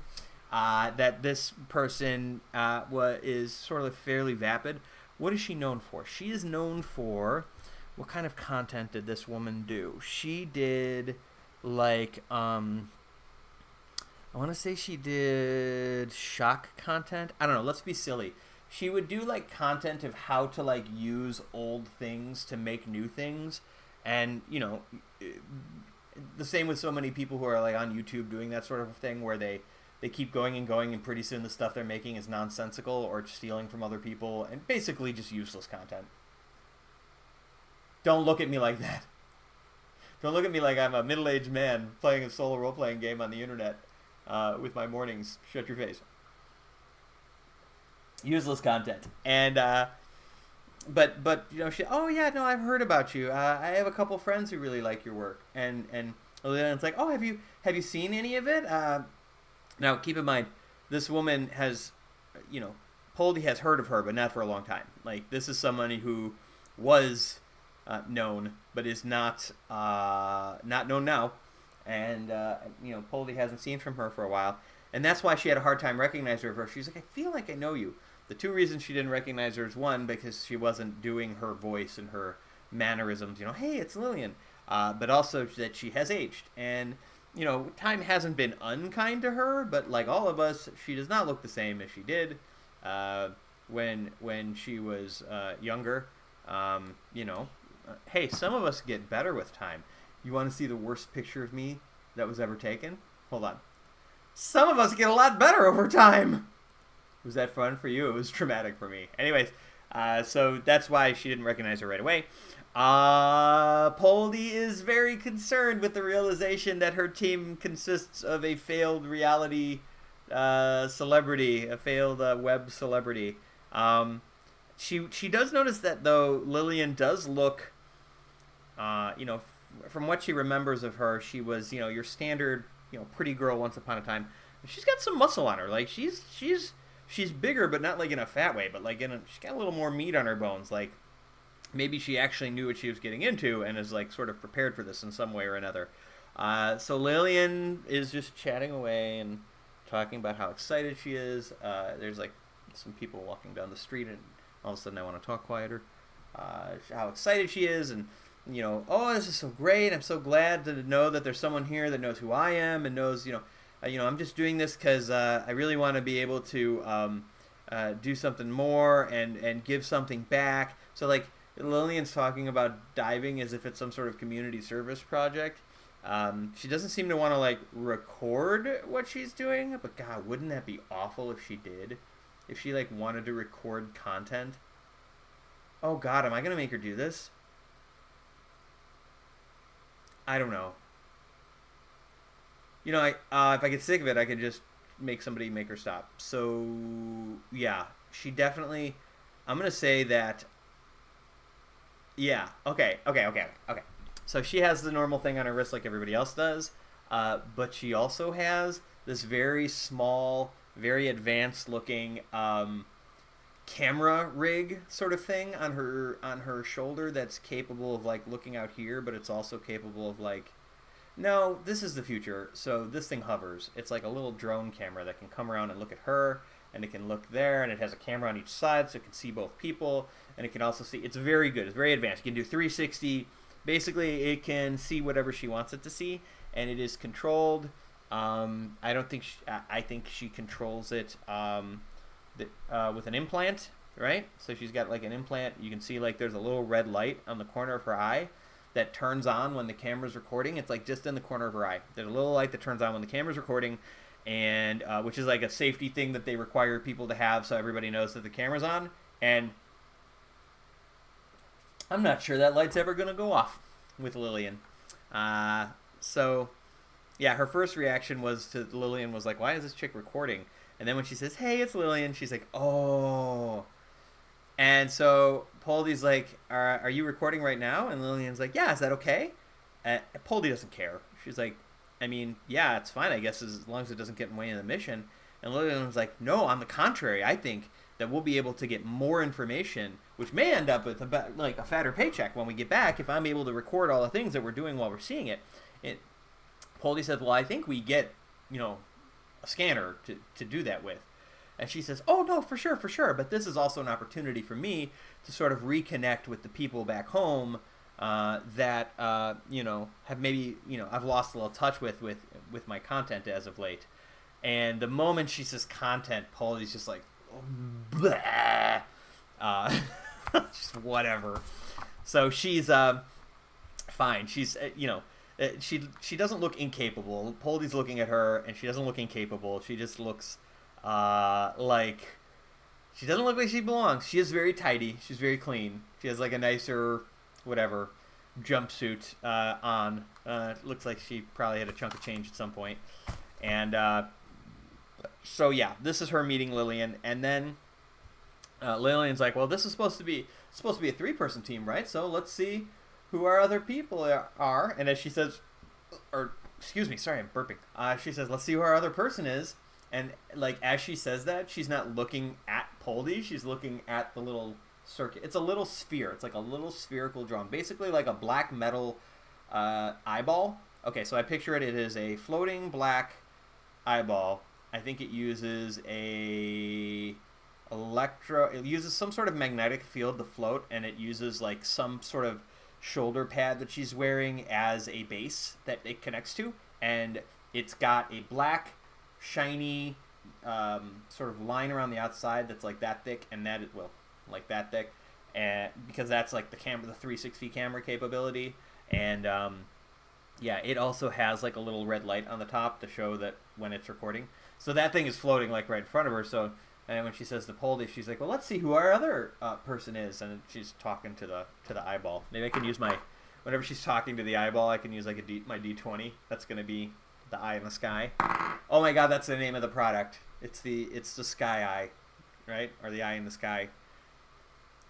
That this person is sort of fairly vapid. What is she known for? She is known for, what kind of content did this woman do? She did like I want to say she did shock content. I don't know. Let's be silly. She would do like content of how to like use old things to make new things, and the same with so many people who are like on YouTube doing that sort of thing where they keep going and going, and pretty soon the stuff they're making is nonsensical or stealing from other people and basically just useless content. Don't look at me like that. Don't look at me like I'm a middle-aged man playing a solo role-playing game on the internet with my mornings. Shut your face. Useless content. And but she, oh yeah, no, I've heard about you. I have a couple friends who really like your work. And it's like, oh, have you seen any of it? Now keep in mind, this woman has, Poldie has heard of her, but not for a long time. Like, this is somebody who was known, but is not known now, and Poldie hasn't seen from her for a while, and that's why she had a hard time recognizing her. She's like, I feel like I know you. The two reasons she didn't recognize her is, one, because she wasn't doing her voice and her mannerisms. Hey, it's Lillian, but also that she has aged, and time hasn't been unkind to her, but like all of us, she does not look the same as she did when she was younger. Hey, some of us get better with time. You want to see the worst picture of me that was ever taken? Hold on. Some of us get a lot better over time. Was that fun for you? It was traumatic for me. Anyways, so that's why she didn't recognize her right away. Poldie is very concerned with the realization that her team consists of a failed reality celebrity, a failed web celebrity. She does notice that, though, Lillian does look, from what she remembers of her, she was, your standard, pretty girl once upon a time. She's got some muscle on her. Like, she's bigger, but not like in a fat way, but like she's got a little more meat on her bones. Like, maybe she actually knew what she was getting into and is like sort of prepared for this in some way or another. So Lillian is just chatting away and talking about how excited she is. There's like some people walking down the street, and all of a sudden I want to talk quieter. How excited she is, and oh, this is so great. I'm so glad to know that there's someone here that knows who I am and knows, I'm just doing this because I really want to be able to do something more and give something back. So like Lillian's talking about diving as if it's some sort of community service project. She doesn't seem to want to like record what she's doing, but God, wouldn't that be awful if she did? If she like wanted to record content. Oh God, am I gonna make her do this? I don't know. If I get sick of it, I could just make somebody make her stop. So yeah, she definitely. I'm gonna say that. Yeah. Okay. So she has the normal thing on her wrist like everybody else does, but she also has this very small, very advanced looking camera rig sort of thing on her shoulder that's capable of like looking out here, but it's also capable of like, no, this is the future. So this thing hovers. It's like a little drone camera that can come around and look at her, and it can look there, and it has a camera on each side so it can see both people, and it can also see. It's very good. It's very advanced. You can do 360. Basically, it can see whatever she wants it to see, and it is controlled. I think she controls it with an implant, right? So she's got like an implant. You can see like there's a little red light on the corner of her eye that turns on when the camera's recording. It's like just in the corner of her eye. There's a little light that turns on when the camera's recording, and which is like a safety thing that they require people to have so everybody knows that the camera's on. And I'm not sure that light's ever going to go off with Lillian. So yeah, her first reaction was to Lillian was like, why is this chick recording? And then when she says, hey, it's Lillian, she's like, oh. And so Poldie's like, are you recording right now? And Lillian's like, yeah, is that okay? Poldie doesn't care. She's like, I mean, yeah, it's fine, I guess, as long as it doesn't get in the way of the mission. And Lillian's like, no, on the contrary, I think that we'll be able to get more information, which may end up with a fatter paycheck when we get back if I'm able to record all the things that we're doing while we're seeing it. Poldie says, well, I think we get, a scanner to do that with. And she says, oh, no, for sure. But this is also an opportunity for me to sort of reconnect with the people back home that, have maybe, I've lost a little touch with my content as of late. And the moment she says content, Poldie's just like, bleh. Just whatever. So she's fine. She's she doesn't look incapable. Poldie's looking at her, and she doesn't look incapable. She just looks like she doesn't look like she belongs. She is very tidy. She's very clean. She has like a nicer whatever jumpsuit on. Looks like she probably had a chunk of change at some point. And so yeah, this is her meeting Lillian, and then Lillian's like, well, this is supposed to be a 3-person team, right? So let's see who our other people are. And as she says, or excuse me, sorry, I'm burping. She says, let's see who our other person is. And like as she says that, she's not looking at Poldie. She's looking at the little circuit. It's a little sphere. It's like a little spherical drum, basically like a black metal eyeball. Okay, so I picture it. It is a floating black eyeball. I think it uses it uses some sort of magnetic field to float, and it uses like some sort of shoulder pad that she's wearing as a base that it connects to, and it's got a black shiny sort of line around the outside that's like that thick, and like that thick, and because that's like the 360 camera capability. And yeah, it also has like a little red light on the top to show that when it's recording. So that thing is floating like right in front of her. So, and when she says to Poldie, she's like, well, let's see who our other person is. And she's talking to the eyeball. Maybe I can use whenever she's talking to the eyeball, I can use like my D20. That's going to be the eye in the sky. Oh my God, that's the name of the product. It's the sky eye, right? Or the eye in the sky.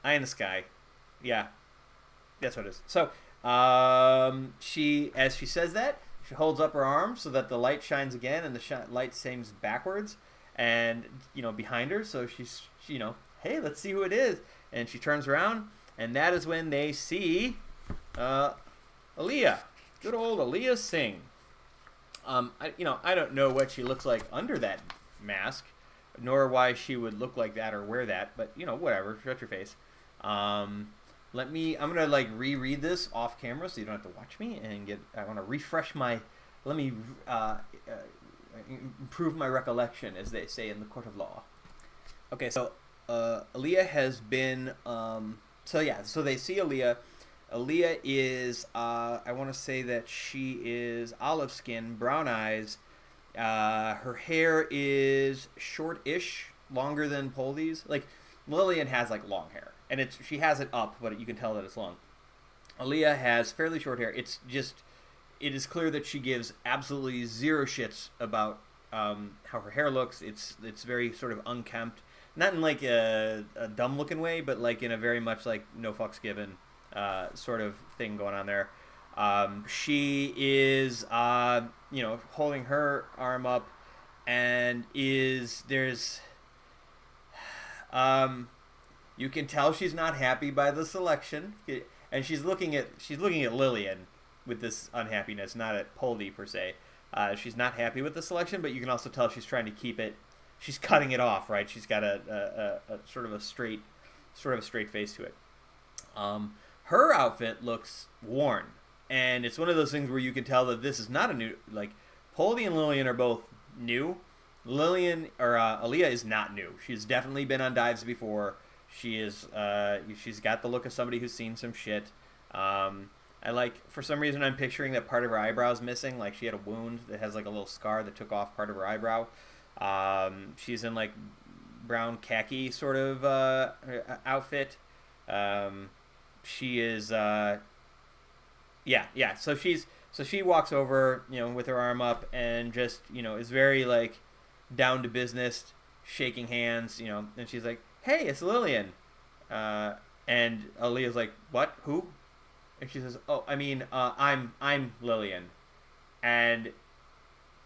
Eye in the sky. Yeah. That's what it is. So, as she says that, she holds up her arm so that the light shines again, and the light shines backwards, and behind her. So she's hey, let's see who it is. And she turns around, and that is when they see Aaliyah, good old Aaliyah Singh. I don't know what she looks like under that mask, nor why she would look like that or wear that, but whatever. Shut your face. I'm gonna like reread this off camera so you don't have to watch me I want to refresh improve my recollection, as they say in the court of law. Okay, so Aaliyah has been so they see Aaliyah. Aaliyah is I want to say that she is olive skin, brown eyes. Her hair is short-ish, longer than Poldie's. Like Lillian has like long hair, and she has it up, but you can tell that it's long. Aaliyah has fairly short hair. It is clear that she gives absolutely zero shits about how her hair looks. It's very sort of unkempt, not in like a dumb looking way, but like in a very much like no fucks given sort of thing going on there. She is holding her arm up, and you can tell she's not happy by the selection, and she's looking at Lillian with this unhappiness, not at Poldie per se. She's not happy with the selection, but you can also tell she's trying to keep it. She's cutting it off, right? She's got a sort of a straight face to it. Her outfit looks worn, and it's one of those things where you can tell that this is not a new, like Poldie and Lillian are both new. Aaliyah is not new. She's definitely been on dives before. She's got the look of somebody who's seen some shit. For some reason I'm picturing that part of her eyebrow's missing, like she had a wound that has like a little scar that took off part of her eyebrow. She's in like brown khaki sort of outfit. She is So she walks over, with her arm up, and just is very like down to business, shaking hands, and she's like, hey, it's Lillian. And Aaliyah's like, what? Who? And she says, oh, I mean, I'm Lillian. And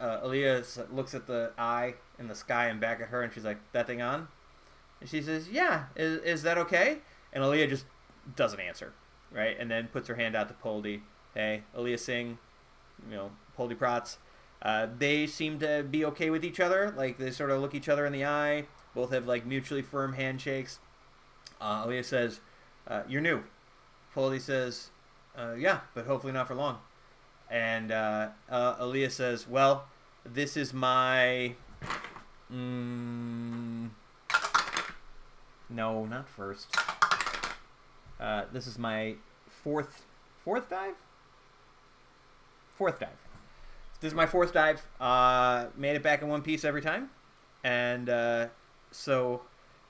Aaliyah looks at the eye in the sky and back at her, and she's like, that thing on? And she says, yeah, is that okay? And Aaliyah just doesn't answer, right? And then puts her hand out to Poldie. Hey, Aaliyah Singh, Poldie Protz. They seem to be okay with each other. Like, they sort of look each other in the eye. Both have, like, mutually firm handshakes. Aaliyah says, you're new. Poldie says, yeah, but hopefully not for long. And Aaliyah says, well, this is my No, not first. This is my fourth dive. Fourth dive. This is my fourth dive. Made it back in one piece every time, and so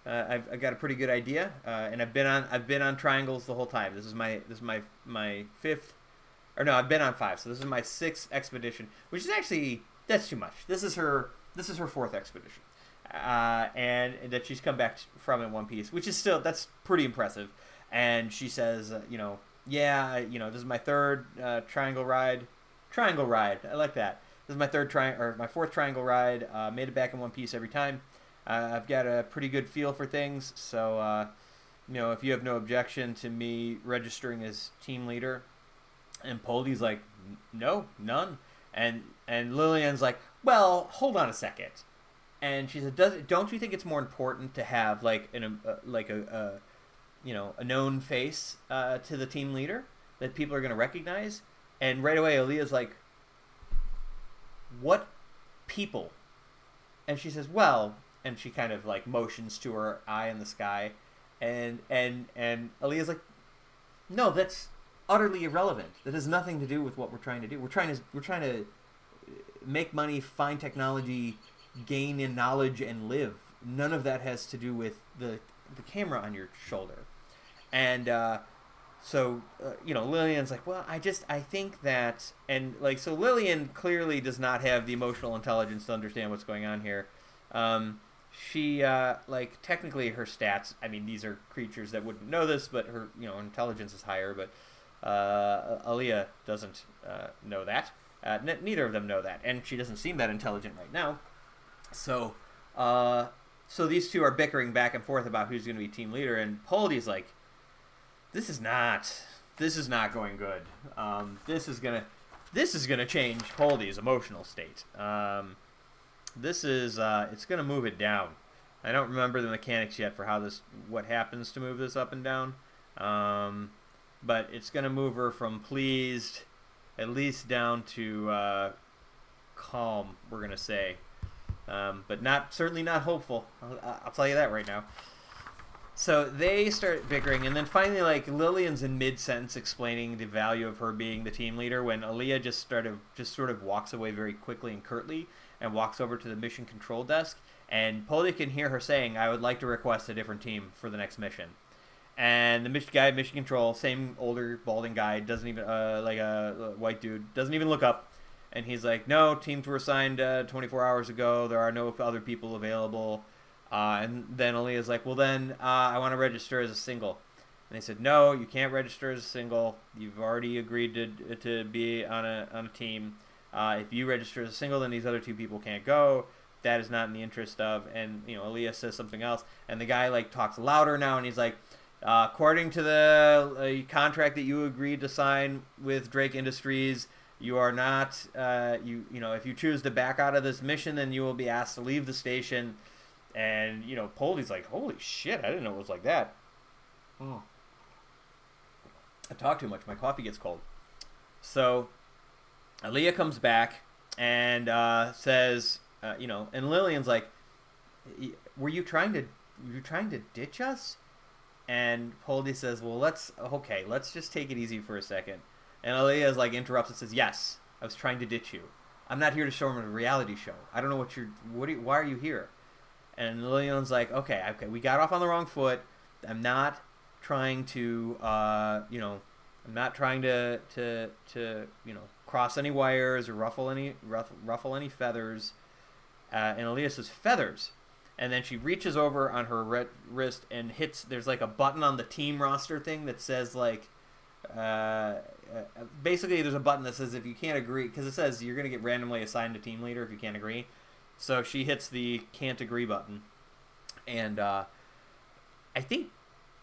I've got a pretty good idea. And I've been on triangles the whole time. This is my fifth, or no, I've been on five. So this is my sixth expedition, which is actually that's too much. This is her fourth expedition, and that she's come back from in one piece, which is still that's pretty impressive. And she says, yeah, this is my third triangle ride. Triangle ride. I like that. This is my my fourth triangle ride. Made it back in one piece every time. I've got a pretty good feel for things. So, if you have no objection to me registering as team leader, and Poldie's like, no, none. And Lillian's like, well, hold on a second. And she said, don't you think it's more important to have like a known face to the team leader that people are going to recognize? And right away, Aaliyah's like, what people? And she says, well, and she kind of like motions to her eye in the sky. And Aaliyah's like, no, that's utterly irrelevant. That has nothing to do with what we're trying to do. We're trying to make money, find technology, gain in knowledge, and live. None of that has to do with the camera on your shoulder. And so Lillian's like, well, I think that, and like, so Lillian clearly does not have the emotional intelligence to understand what's going on here. She like technically her stats, I mean, these are creatures that wouldn't know this, but her intelligence is higher. But Aaliyah doesn't know that. Neither of them know that, and she doesn't seem that intelligent right now. So these two are bickering back and forth about who's going to be team leader, and Poldie's like, This is not going good. This is gonna change Poldie's emotional state. It's gonna move it down. I don't remember the mechanics yet for what happens to move this up and down. But it's gonna move her from pleased, at least down to calm. We're gonna say, but certainly not hopeful. I'll tell you that right now. So they start bickering, and then finally, like, Lillian's in mid-sentence explaining the value of her being the team leader when Aaliyah just sort of walks away very quickly and curtly and walks over to the mission control desk, and Poldie can hear her saying, I would like to request a different team for the next mission. And the mission control, same older, balding guy, doesn't even, like a white dude, doesn't even look up, and he's like, no, teams were assigned 24 hours ago, there are no other people available. And then Aaliyah's like, well then, I want to register as a single. And they said, no, you can't register as a single. You've already agreed to be on a team. If you register as a single, then these other two people can't go. That is not in the interest of. And Aaliyah says something else, and the guy like talks louder now, and he's like, according to the contract that you agreed to sign with Drake Industries, you are not. If you choose to back out of this mission, then you will be asked to leave the station. And, Poldie's like, holy shit, I didn't know it was like that. Oh. I talk too much. My coffee gets cold. So, Aaliyah comes back and says, and Lillian's like, were you trying to ditch us? And Poldie says, well, let's just take it easy for a second. And Aaliyah's like interrupts and says, yes, I was trying to ditch you. I'm not here to show him a reality show. I don't know why are you here? And Lillian's like, okay, we got off on the wrong foot. I'm not trying to, cross any wires or ruffle any feathers. And Aaliyah says, feathers. And then she reaches over on her wrist and hits, there's like a button on the team roster thing that says like, basically there's a button that says if you can't agree, because it says you're going to get randomly assigned a team leader if you can't agree. So she hits the can't agree button, and I think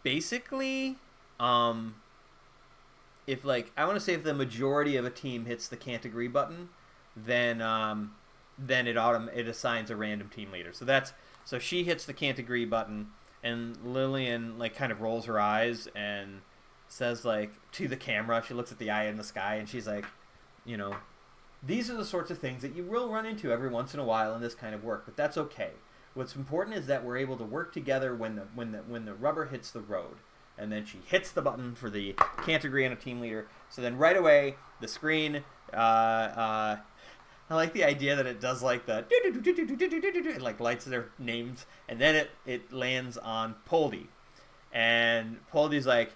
basically, if like I want to say if the majority of a team hits the can't agree button, then it assigns a random team leader. So she hits the can't agree button, and Lillian like kind of rolls her eyes and says like to the camera, she looks at the eye in the sky, and she's like, these are the sorts of things that you will run into every once in a while in this kind of work, but that's okay. What's important is that we're able to work together when the rubber hits the road. And then she hits the button for the can't agree on a team leader. So then right away, the screen, I like the idea that it does like the it like lights their names, and then it lands on Poldie. And Poldie's like,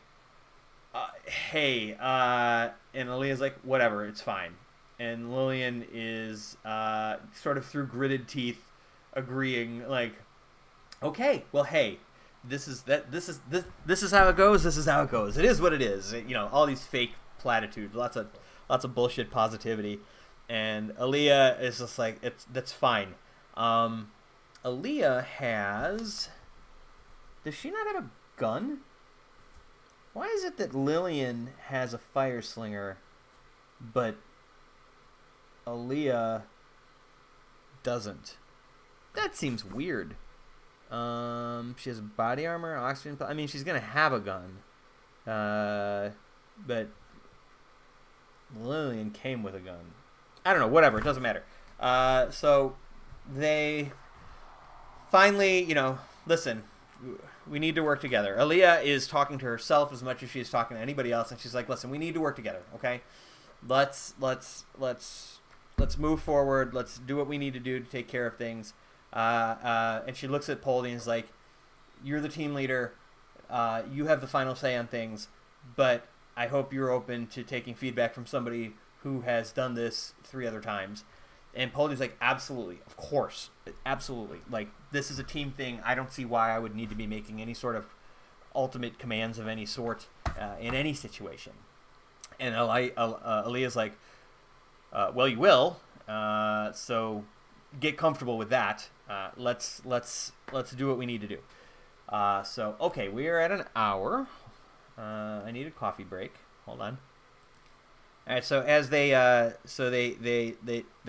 hey, and Aaliyah's like, whatever, it's fine. And Lillian is sort of through gritted teeth agreeing, like, okay, well, hey, this is how it goes. This is how it goes. It is what it is. You know, all these fake platitudes, lots of bullshit positivity, and Aaliyah is just like, that's fine. Aaliyah has. Does she not have a gun? Why is it that Lillian has a fire slinger, but Aaliyah doesn't? That seems weird. She has body armor, oxygen. I mean, she's gonna have a gun, but Lillian came with a gun. I don't know. Whatever. It doesn't matter. So they finally, you know, listen. We need to work together. Aaliyah is talking to herself as much as she is talking to anybody else, and she's like, "Listen, we need to work together. Okay, let's move forward. Let's do what we need to do to take care of things." And she looks at Poldie and is like, "You're the team leader. You have the final say on things, but I hope you're open to taking feedback from somebody who has done this 3 other times." And Poldie's like, "Absolutely, of course, absolutely. Like, this is a team thing. I don't see why I would need to be making any sort of ultimate commands of any sort in any situation." And Aaliyah's like, "Well, you will. So get comfortable with that. Let's do what we need to do." So okay, we are at an hour. I need a coffee break. Hold on. All right. So as they're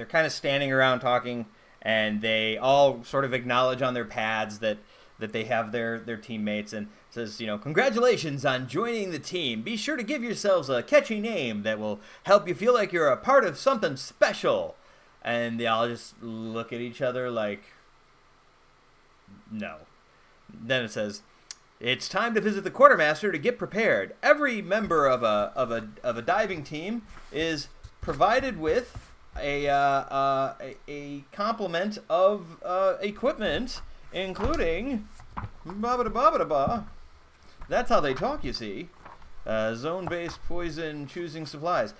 kind of standing around talking, and they all sort of acknowledge on their pads that they have their teammates, and says, you know, "Congratulations on joining the team. Be sure to give yourselves a catchy name that will help you feel like you're a part of something special." And they all just look at each other like, no. Then it says, "It's time to visit the quartermaster to get prepared. Every member of a diving team is provided with a complement of equipment, including ba-ba-da-ba-ba-da-ba." That's how they talk, you see. Zone-based poison choosing supplies.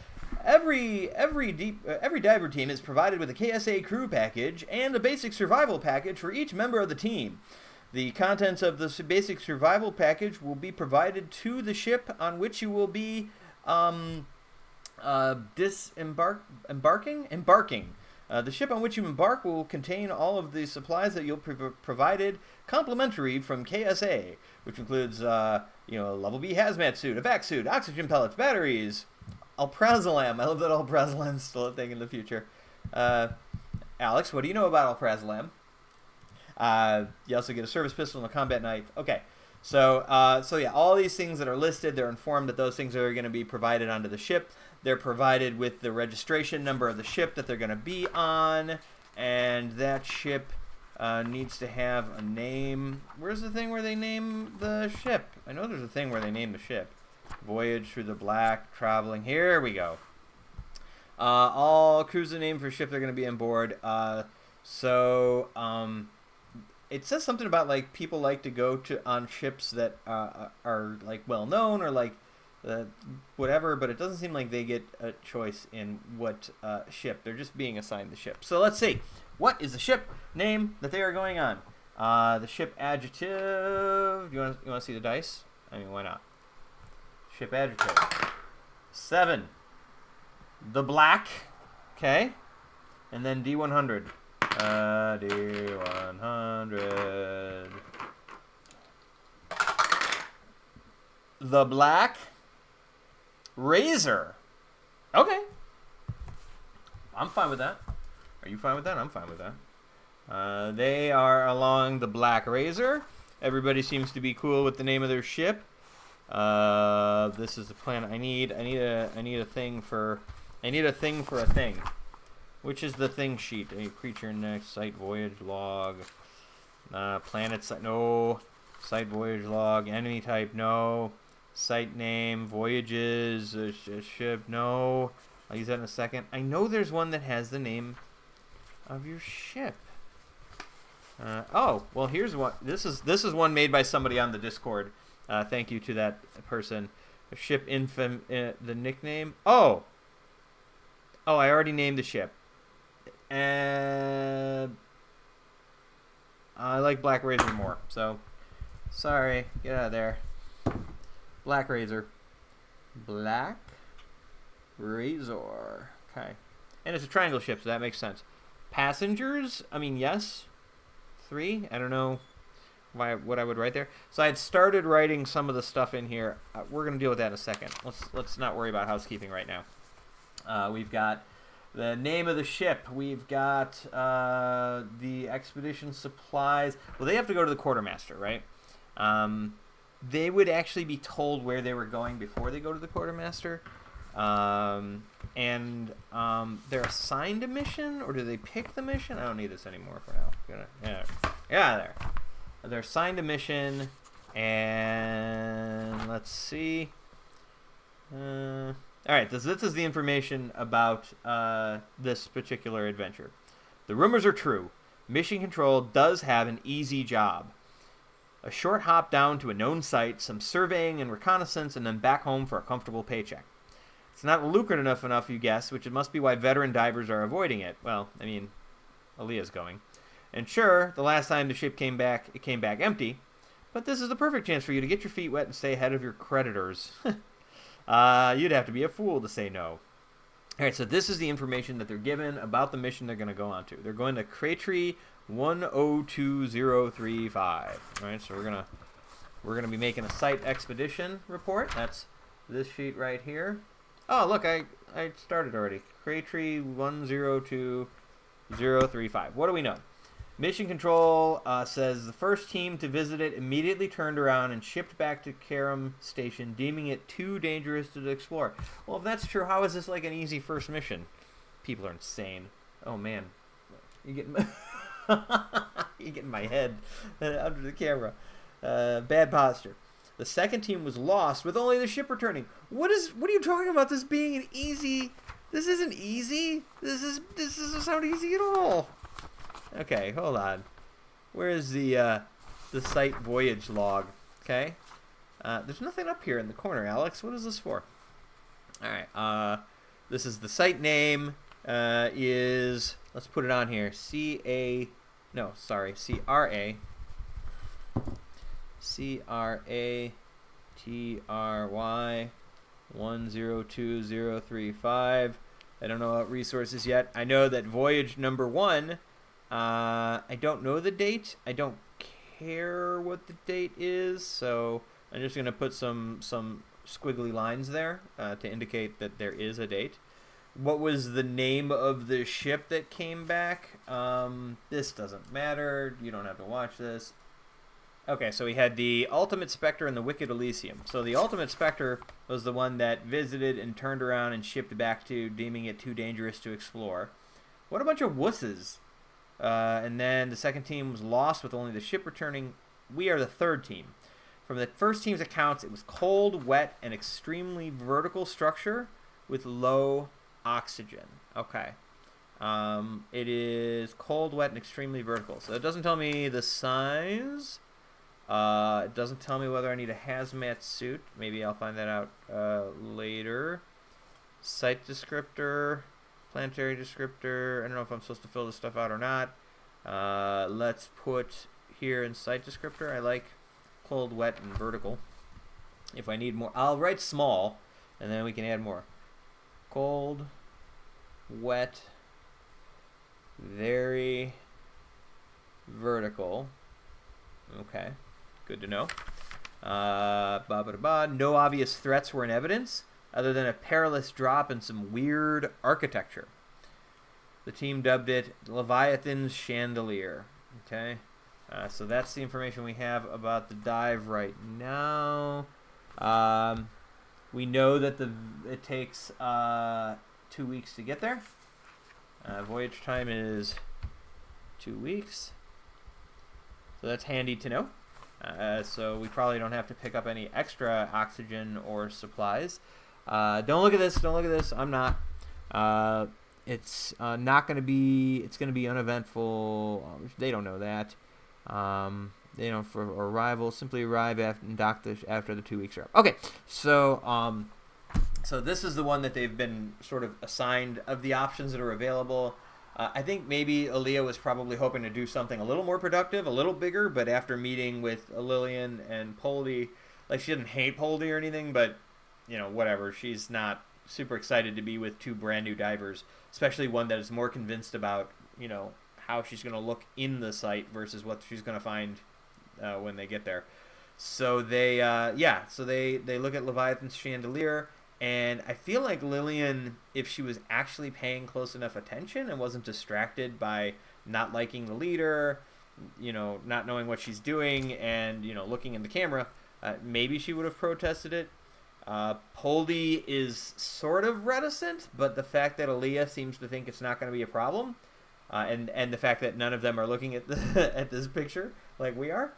Every diver team is provided with a KSA crew package and a basic survival package for each member of the team. The contents of the basic survival package will be provided to the ship on which you will be embarking. The ship on which you embark will contain all of the supplies that you'll provided complimentary from KSA, which includes level B hazmat suit, a vac suit, oxygen pellets, batteries, alprazolam. I love that alprazolam's still a thing in the future. Alex, what do you know about alprazolam? You also get a service pistol and a combat knife. Okay, so yeah, all these things that are listed, they're informed that those things are going to be provided onto the ship. They're provided with the registration number of the ship that they're going to be on, and that ship needs to have a name. Where's the thing where they name the ship? I know there's a thing where they name the ship. Voyage through the Black, traveling. Here we go. All crews are named for ship they're going to be on board. It says something about like people like to go on ships that are like well known or like whatever, but it doesn't seem like they get a choice in what ship. They're just being assigned the ship. So let's see. What is the ship name that they are going on? The ship adjective. You want to see the dice? I mean, why not? Ship adjective. 7. The Black. Okay. And then D100. D100. The Black Razor. Okay. I'm fine with that. Are you fine with that? I'm fine with that. They are along the Black Razor. Everybody seems to be cool with the name of their ship. This is the plan. I need a thing for a thing. Which is the thing sheet? A creature next, site voyage log, planet site, no, site voyage log, enemy type, no, site name, voyages, ship, no. I'll use that in a second. I know there's one that has the name of your ship. Oh, well, here's one. This is one made by somebody on the Discord. Thank you to that person. Ship the nickname. Oh, I already named the ship. I like Black Razor more, so sorry, get out of there. Black Razor. Black Razor. Okay. And it's a triangle ship, so that makes sense. Passengers? I mean, yes. 3? I don't know what I would write there. So I had started writing some of the stuff in here. We're going to deal with that in a second. Let's not worry about housekeeping right now. We've got the name of the ship. We've got the expedition supplies. Well, they have to go to the quartermaster, right? They would actually be told where they were going before they go to the quartermaster. They're assigned a mission, or do they pick the mission? I don't need this anymore for now. Yeah, there. They're assigned a mission, and let's see. All right, this is the information about this particular adventure. The rumors are true. Mission Control does have an easy job. A short hop down to a known site, some surveying and reconnaissance, and then back home for a comfortable paycheck. It's not lucrative enough, you guess, which must be why veteran divers are avoiding it. Well, I mean, Aaliyah's going. And sure, the last time the ship came back, it came back empty. But this is the perfect chance for you to get your feet wet and stay ahead of your creditors. You'd have to be a fool to say no. All right, so this is the information that they're given about the mission they're going to go on to. They're going to Cratry 102035. All right, so we're gonna be making a site expedition report. That's this sheet right here. Oh, look, I started already. Cratry 102035. What do we know? Mission Control says the first team to visit it immediately turned around and shipped back to Karum Station, deeming it too dangerous to explore. Well, if that's true, how is this like an easy first mission? People are insane. Oh, man. You getting my head under the camera. Bad posture. The second team was lost with only the ship returning. What are you talking about this being an easy? This isn't easy. This doesn't sound easy at all. Okay, hold on. Where is the site voyage log? Okay. There's nothing up here in the corner, Alex. What is this for? All right. This is the site name. Let's put it on here. CRA 102035. I don't know about resources yet. I know that voyage number 1. I don't know the date. I don't care what the date is, so I'm just gonna put some squiggly lines there to indicate that there is a date. What was the name of the ship that came back? This doesn't matter. You don't have to watch this. Okay, so we had the Ultimate Spectre and the Wicked Elysium. So the Ultimate Spectre was the one that visited and turned around and shipped back to, deeming it too dangerous to explore. What a bunch of wusses. And then the second team was lost with only the ship returning. We are the third team. From the first team's accounts, it was cold, wet, and extremely vertical structure with low oxygen. Okay. It is cold, wet, and extremely vertical. So it doesn't tell me the size. It doesn't tell me whether I need a hazmat suit. Maybe I'll find that out later. Site descriptor, planetary descriptor. I don't know if I'm supposed to fill this stuff out or not. Let's put here in site descriptor. I like cold, wet, and vertical. If I need more, I'll write small, and then we can add more. Cold, wet, very vertical. Okay. Good to know. No obvious threats were in evidence, other than a perilous drop and some weird architecture. The team dubbed it Leviathan's Chandelier. Okay, so that's the information we have about the dive right now. We know that it takes 2 weeks to get there. Voyage time is 2 weeks. So that's handy to know. So we probably don't have to pick up any extra oxygen or supplies. Don't look at this. Don't look at this. I'm not. It's not going to be. It's going to be uneventful. They don't know that. They don't for arrival. Simply arrive after and dock after the 2 weeks are up. Okay. So so this is the one that they've been sort of assigned of the options that are available. I think maybe Aaliyah was probably hoping to do something a little more productive, a little bigger, but after meeting with Lillian and Poldie, like she didn't hate Poldie or anything, but, you know, whatever. She's not super excited to be with two brand new divers, especially one that is more convinced about, you know, how she's going to look in the site versus what she's going to find when they get there. So they, so they look at Leviathan's chandelier. And I feel like Lillian, if she was actually paying close enough attention and wasn't distracted by not liking the leader, you know, not knowing what she's doing and, you know, looking in the camera, maybe she would have protested it. Poldie is sort of reticent, but the fact that Aaliyah seems to think it's not going to be a problem, and the fact that none of them are looking at at this picture like we are,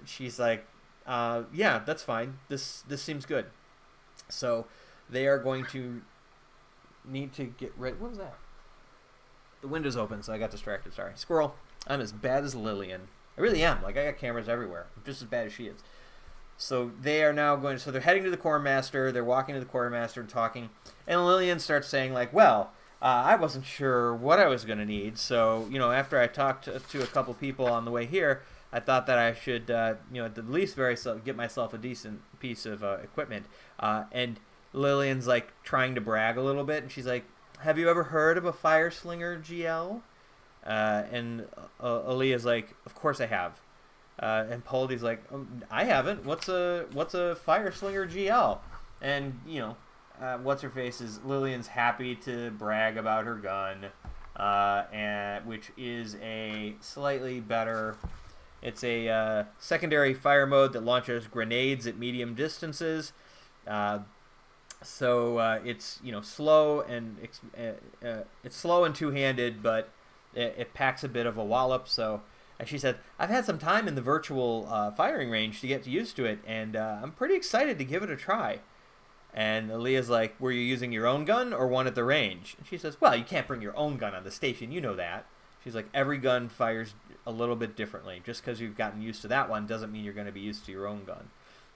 she's like, yeah, that's fine. This seems good. So they are going to need to get rid. What was that? The window's open, so I got distracted. Sorry. Squirrel. I'm as bad as Lillian. I really am. Like, I got cameras everywhere. I'm just as bad as she is. So they are now going. So they're heading to the quartermaster. They're walking to the quartermaster and talking. And Lillian starts saying, like, well, I wasn't sure what I was going to need. So, you know, after I talked to a couple people on the way here, I thought that I should, you know, at the least get myself a decent piece of equipment. And Lillian's like trying to brag a little bit, and she's like, "Have you ever heard of a fire slinger GL?" And Aaliyah's like, "Of course I have." And Poldie's like, "I haven't. What's a fire slinger GL?" And you know, what's her face is Lillian's happy to brag about her gun, and which is a slightly better. It's a secondary fire mode that launches grenades at medium distances. So it's, you know, slow and it's slow and two-handed, but it packs a bit of a wallop. So as she said, I've had some time in the virtual firing range to get used to it, and I'm pretty excited to give it a try. And Aaliyah's like, were you using your own gun or one at the range? And she says, well, you can't bring your own gun on the station, you know that. She's like, every gun fires a little bit differently. Just because you've gotten used to that one doesn't mean you're going to be used to your own gun.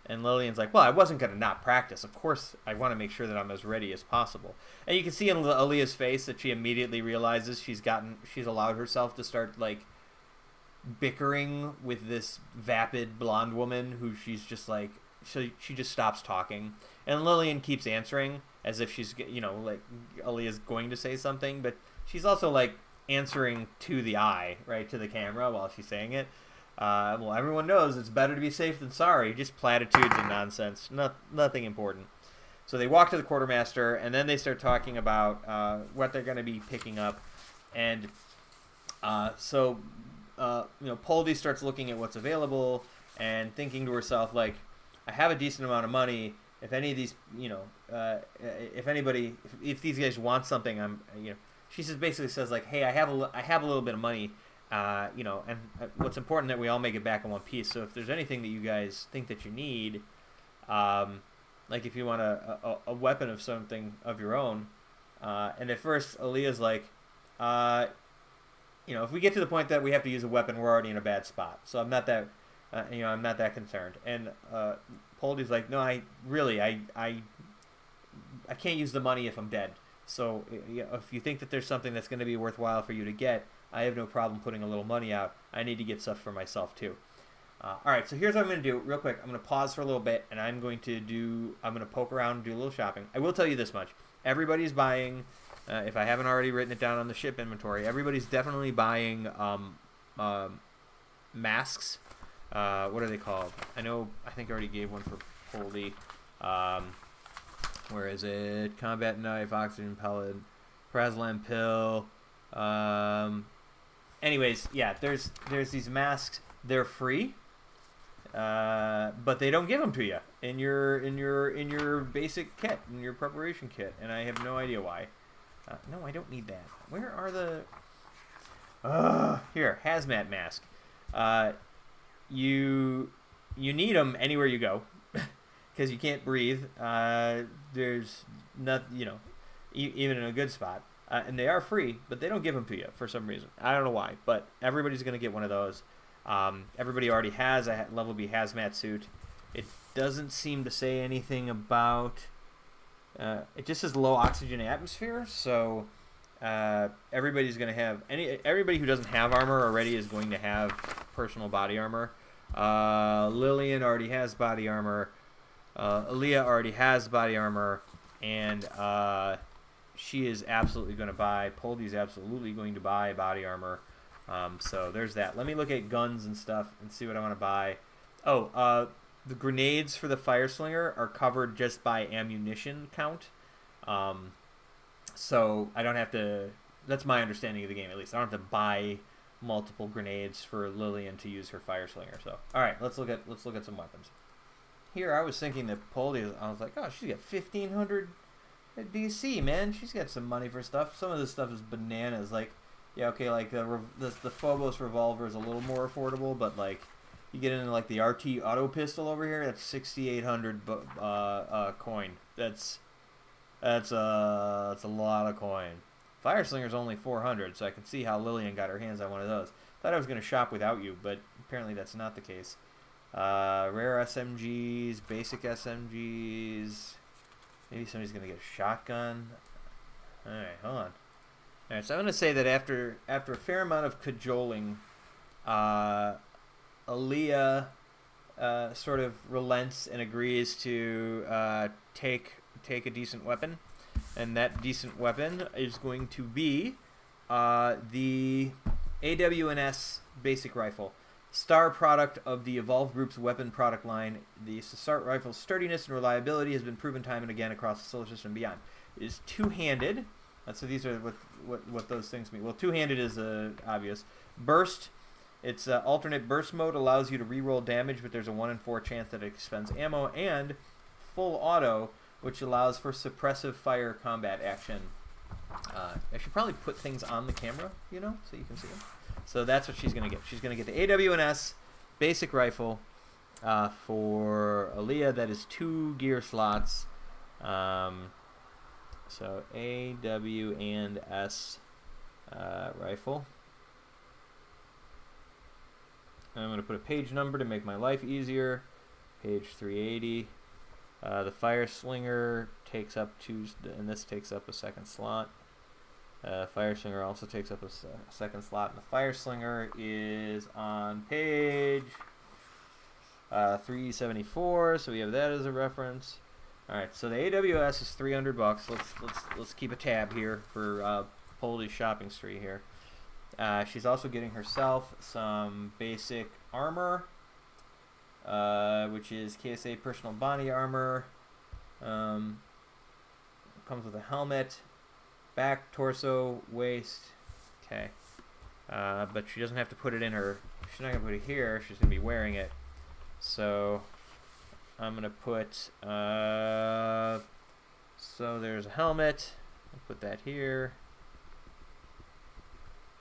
And Lillian's like, well, I wasn't going to not practice. Of course, I want to make sure that I'm as ready as possible. And you can see in Aaliyah's face that she immediately realizes she's allowed herself to start, like, bickering with this vapid blonde woman who she's just like, so she just stops talking. And Lillian keeps answering as if she's, you know, like, Aaliyah's going to say something, but she's also, like, answering to the eye, right, to the camera while she's saying it. Well, everyone knows it's better to be safe than sorry. Just platitudes and nonsense. Nothing important. So they walk to the quartermaster, and then they start talking about what they're going to be picking up. And so, you know, Poldie starts looking at what's available and thinking to herself, like, I have a decent amount of money. If any of these, you know, if these guys want something, you know, she basically says, like, hey, I have a little bit of money. You know, and what's important that we all make it back in one piece. So if there's anything that you guys think that you need, like if you want a weapon of something of your own, and at first Aaliyah's like, you know, if we get to the point that we have to use a weapon, we're already in a bad spot. So I'm not that, you know, I'm not that concerned. And Poldie's like, no, I can't use the money if I'm dead. So if you think that there's something that's going to be worthwhile for you to get, I have no problem putting a little money out. I need to get stuff for myself too. All right, so here's what I'm going to do real quick. I'm going to pause for a little bit, and I'm going to poke around and do a little shopping. I will tell you this much. Everybody's buying, if I haven't already written it down on the ship inventory, everybody's definitely buying masks. What are they called? I think I already gave one for Poldie. Where is it? Combat knife, oxygen pellet, Prazlan pill. Anyways, yeah, there's these masks. They're free, but they don't give them to you in your basic kit, in your preparation kit, and I have no idea why. No, I don't need that. Where are the... Here, hazmat mask. You need them anywhere you go because you can't breathe. There's not, even in a good spot. And they are free, but they don't give them to you for some reason. I don't know why, but everybody's going to get one of those. Everybody already has a level B hazmat suit. It doesn't seem to say anything about... it just says low oxygen atmosphere, so everybody's going to have... Everybody who doesn't have armor already is going to have personal body armor. Lillian already has body armor. Aaliyah already has body armor. And she is absolutely going to buy... Poldie's absolutely going to buy body armor. So there's that. Let me look at guns and stuff and see what I want to buy. The grenades for the fire slinger are covered just by ammunition count. So I don't have to... That's my understanding of the game, at least. I don't have to buy multiple grenades for Lillian to use her fire slinger. So, all right, let's look at some weapons. Here, I was thinking that Poldie... I was like, oh, she's got 1,500 at DC, man. She's got some money for stuff. Some of this stuff is bananas. Like, yeah, okay, like the Phobos revolver is a little more affordable, but like... You get into like the RT auto pistol over here. That's 6,800 coin. That's a lot of coin. Fire Slinger's only 400, so I can see how Lillian got her hands on one of those. Thought I was gonna shop without you, but apparently that's not the case. Rare SMGs, basic SMGs. Maybe somebody's gonna get a shotgun. All right, hold on. All right, so I'm gonna say that after a fair amount of cajoling, Aaliyah sort of relents and agrees to take a decent weapon, and that decent weapon is going to be the AWNS basic rifle, star product of the Evolve Group's weapon product line. The assault rifle's sturdiness and reliability has been proven time and again across the solar system and beyond. It is two-handed. So these are what those things mean. Well, two-handed is obvious. Burst. Its alternate burst mode allows you to reroll damage, but there's a 1 in 4 chance that it expends ammo, and full auto, which allows for suppressive fire combat action. I should probably put things on the camera, so you can see them. So that's what she's going to get. She's going to get the AWNS basic rifle for Aaliyah. That is 2 gear slots. So AWNS rifle. I'm going to put a page number to make my life easier. Page 380. The Fire Slinger takes up and this takes up a second slot. Fire Slinger also takes up a second slot. And the Fire Slinger is on page 374, so we have that as a reference. All right, so the AWS is $300. Let's keep a tab here for Poldie's shopping spree here. She's also getting herself some basic armor, which is KSA personal body armor. Comes with a helmet, back, torso, waist. Okay. But she doesn't have to put it in her... She's not going to put it here. She's going to be wearing it. So I'm going to put... so there's a helmet. I'll put that here.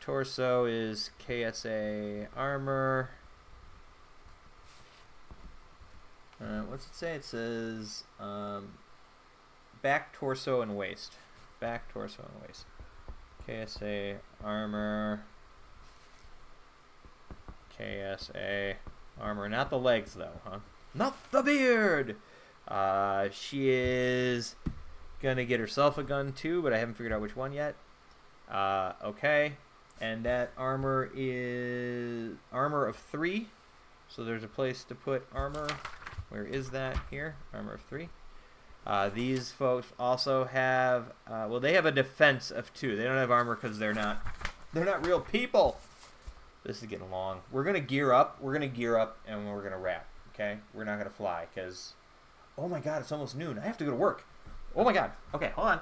Torso is KSA armor. What's it say? It says back, torso, and waist. Back, torso, and waist. KSA armor. KSA armor. Not the legs, though, huh? Not the beard! She is going to get herself a gun, too, but I haven't figured out which one yet. Okay. And that armor is armor of 3. So there's a place to put armor. Where is that? Here. Armor of 3. These folks also have... well, they have a defense of 2. They don't have armor because they're not real people. This is getting long. We're going to gear up. We're going to gear up and we're going to wrap. Okay? We're not going to fly because... Oh my god, it's almost noon. I have to go to work. Oh my god. Okay, hold on.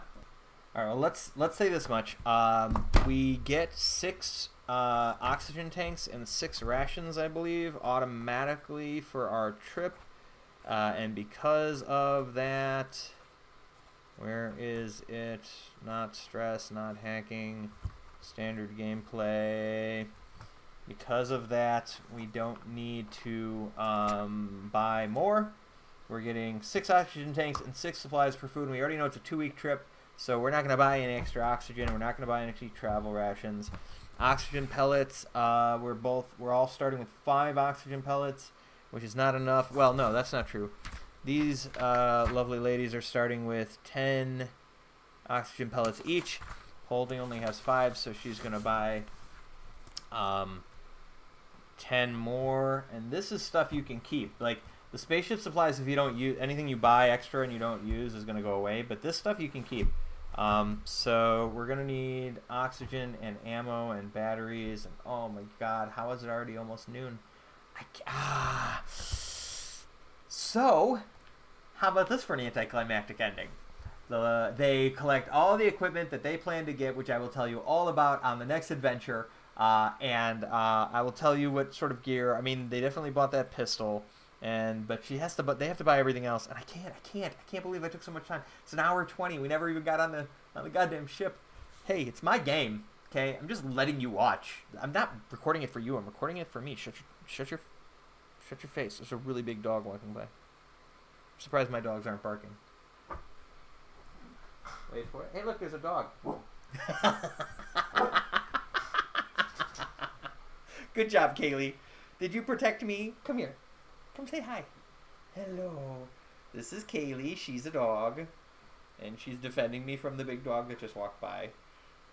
All right, well, let's say this much. We get 6 oxygen tanks and 6 rations, I believe, automatically for our trip. And because of that, Where is it? Not stress, not hacking, standard gameplay. Because of that, we don't need to buy more. We're getting 6 oxygen tanks and 6 supplies for food, and we already know it's a 2-week trip, so we're not going to buy any extra oxygen. We're not going to buy any extra travel rations. Oxygen pellets, we're all starting with 5 oxygen pellets, which is not enough. Well, no, that's not true. These lovely ladies are starting with 10 oxygen pellets each. Poldie only has 5, so she's going to buy 10 more. And this is stuff you can keep. Like, the spaceship supplies, if you don't use anything you buy extra and you don't use, is going to go away. But this stuff you can keep. So we're going to need oxygen and ammo and batteries. And oh my god, how is it already almost noon? So, how about this for an anticlimactic ending? They collect all the equipment that they plan to get, which I will tell you all about on the next adventure. And I will tell you what sort of gear. I mean, they definitely bought that pistol. But they have to buy everything else, and I can't believe I took so much time. It's an hour 20. We never even got on the goddamn ship. Hey, it's my game, okay? I'm just letting you watch. I'm not recording it for you. I'm recording it for me. Shut your face. There's a really big dog walking by. I'm surprised my dogs aren't barking. Wait for it. Hey, look, there's a dog. Good job, Kaylee. Did you protect me? Come here. Come say hi. Hello. This is Kaylee. She's a dog. And she's defending me from the big dog that just walked by.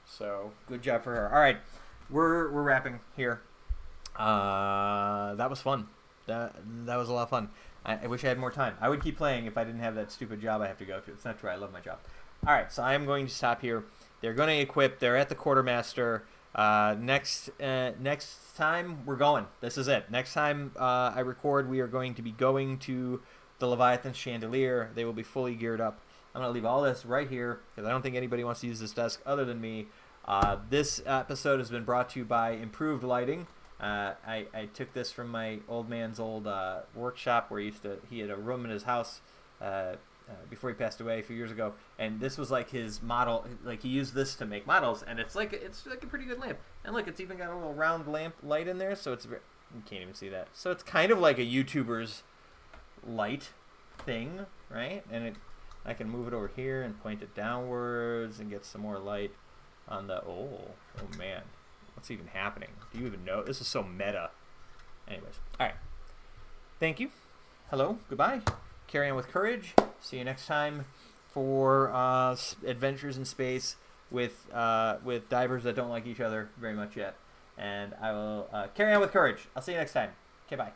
So, good job for her. All right. We're wrapping here. That was fun. That was a lot of fun. I wish I had more time. I would keep playing if I didn't have that stupid job I have to go to. It's not true. I love my job. All right. So, I am going to stop here. They're going to equip. They're at the quartermaster. Next time we're going. This is it. Next time I record, we are going to be going to the Leviathan chandelier. They will be fully geared up. I'm going to leave all this right here because I don't think anybody wants to use this desk other than me. This episode has been brought to you by improved lighting. I took this from my old man's old workshop where he had a room in his house before he passed away a few years ago, and this was like his model. Like, he used this to make models, and it's like a pretty good lamp. And look, it's even got a little round lamp light in there, so you can't even see that. So it's kind of like a YouTuber's light thing, right? And I can move it over here and point it downwards and get some more light on the oh man, what's even happening? Do you even know? This is so meta. Anyways, all right. Thank you. Hello. Goodbye. Carry on with courage. See you next time for adventures in space with divers that don't like each other very much yet. And I will carry on with courage. I'll see you next time. Okay, bye.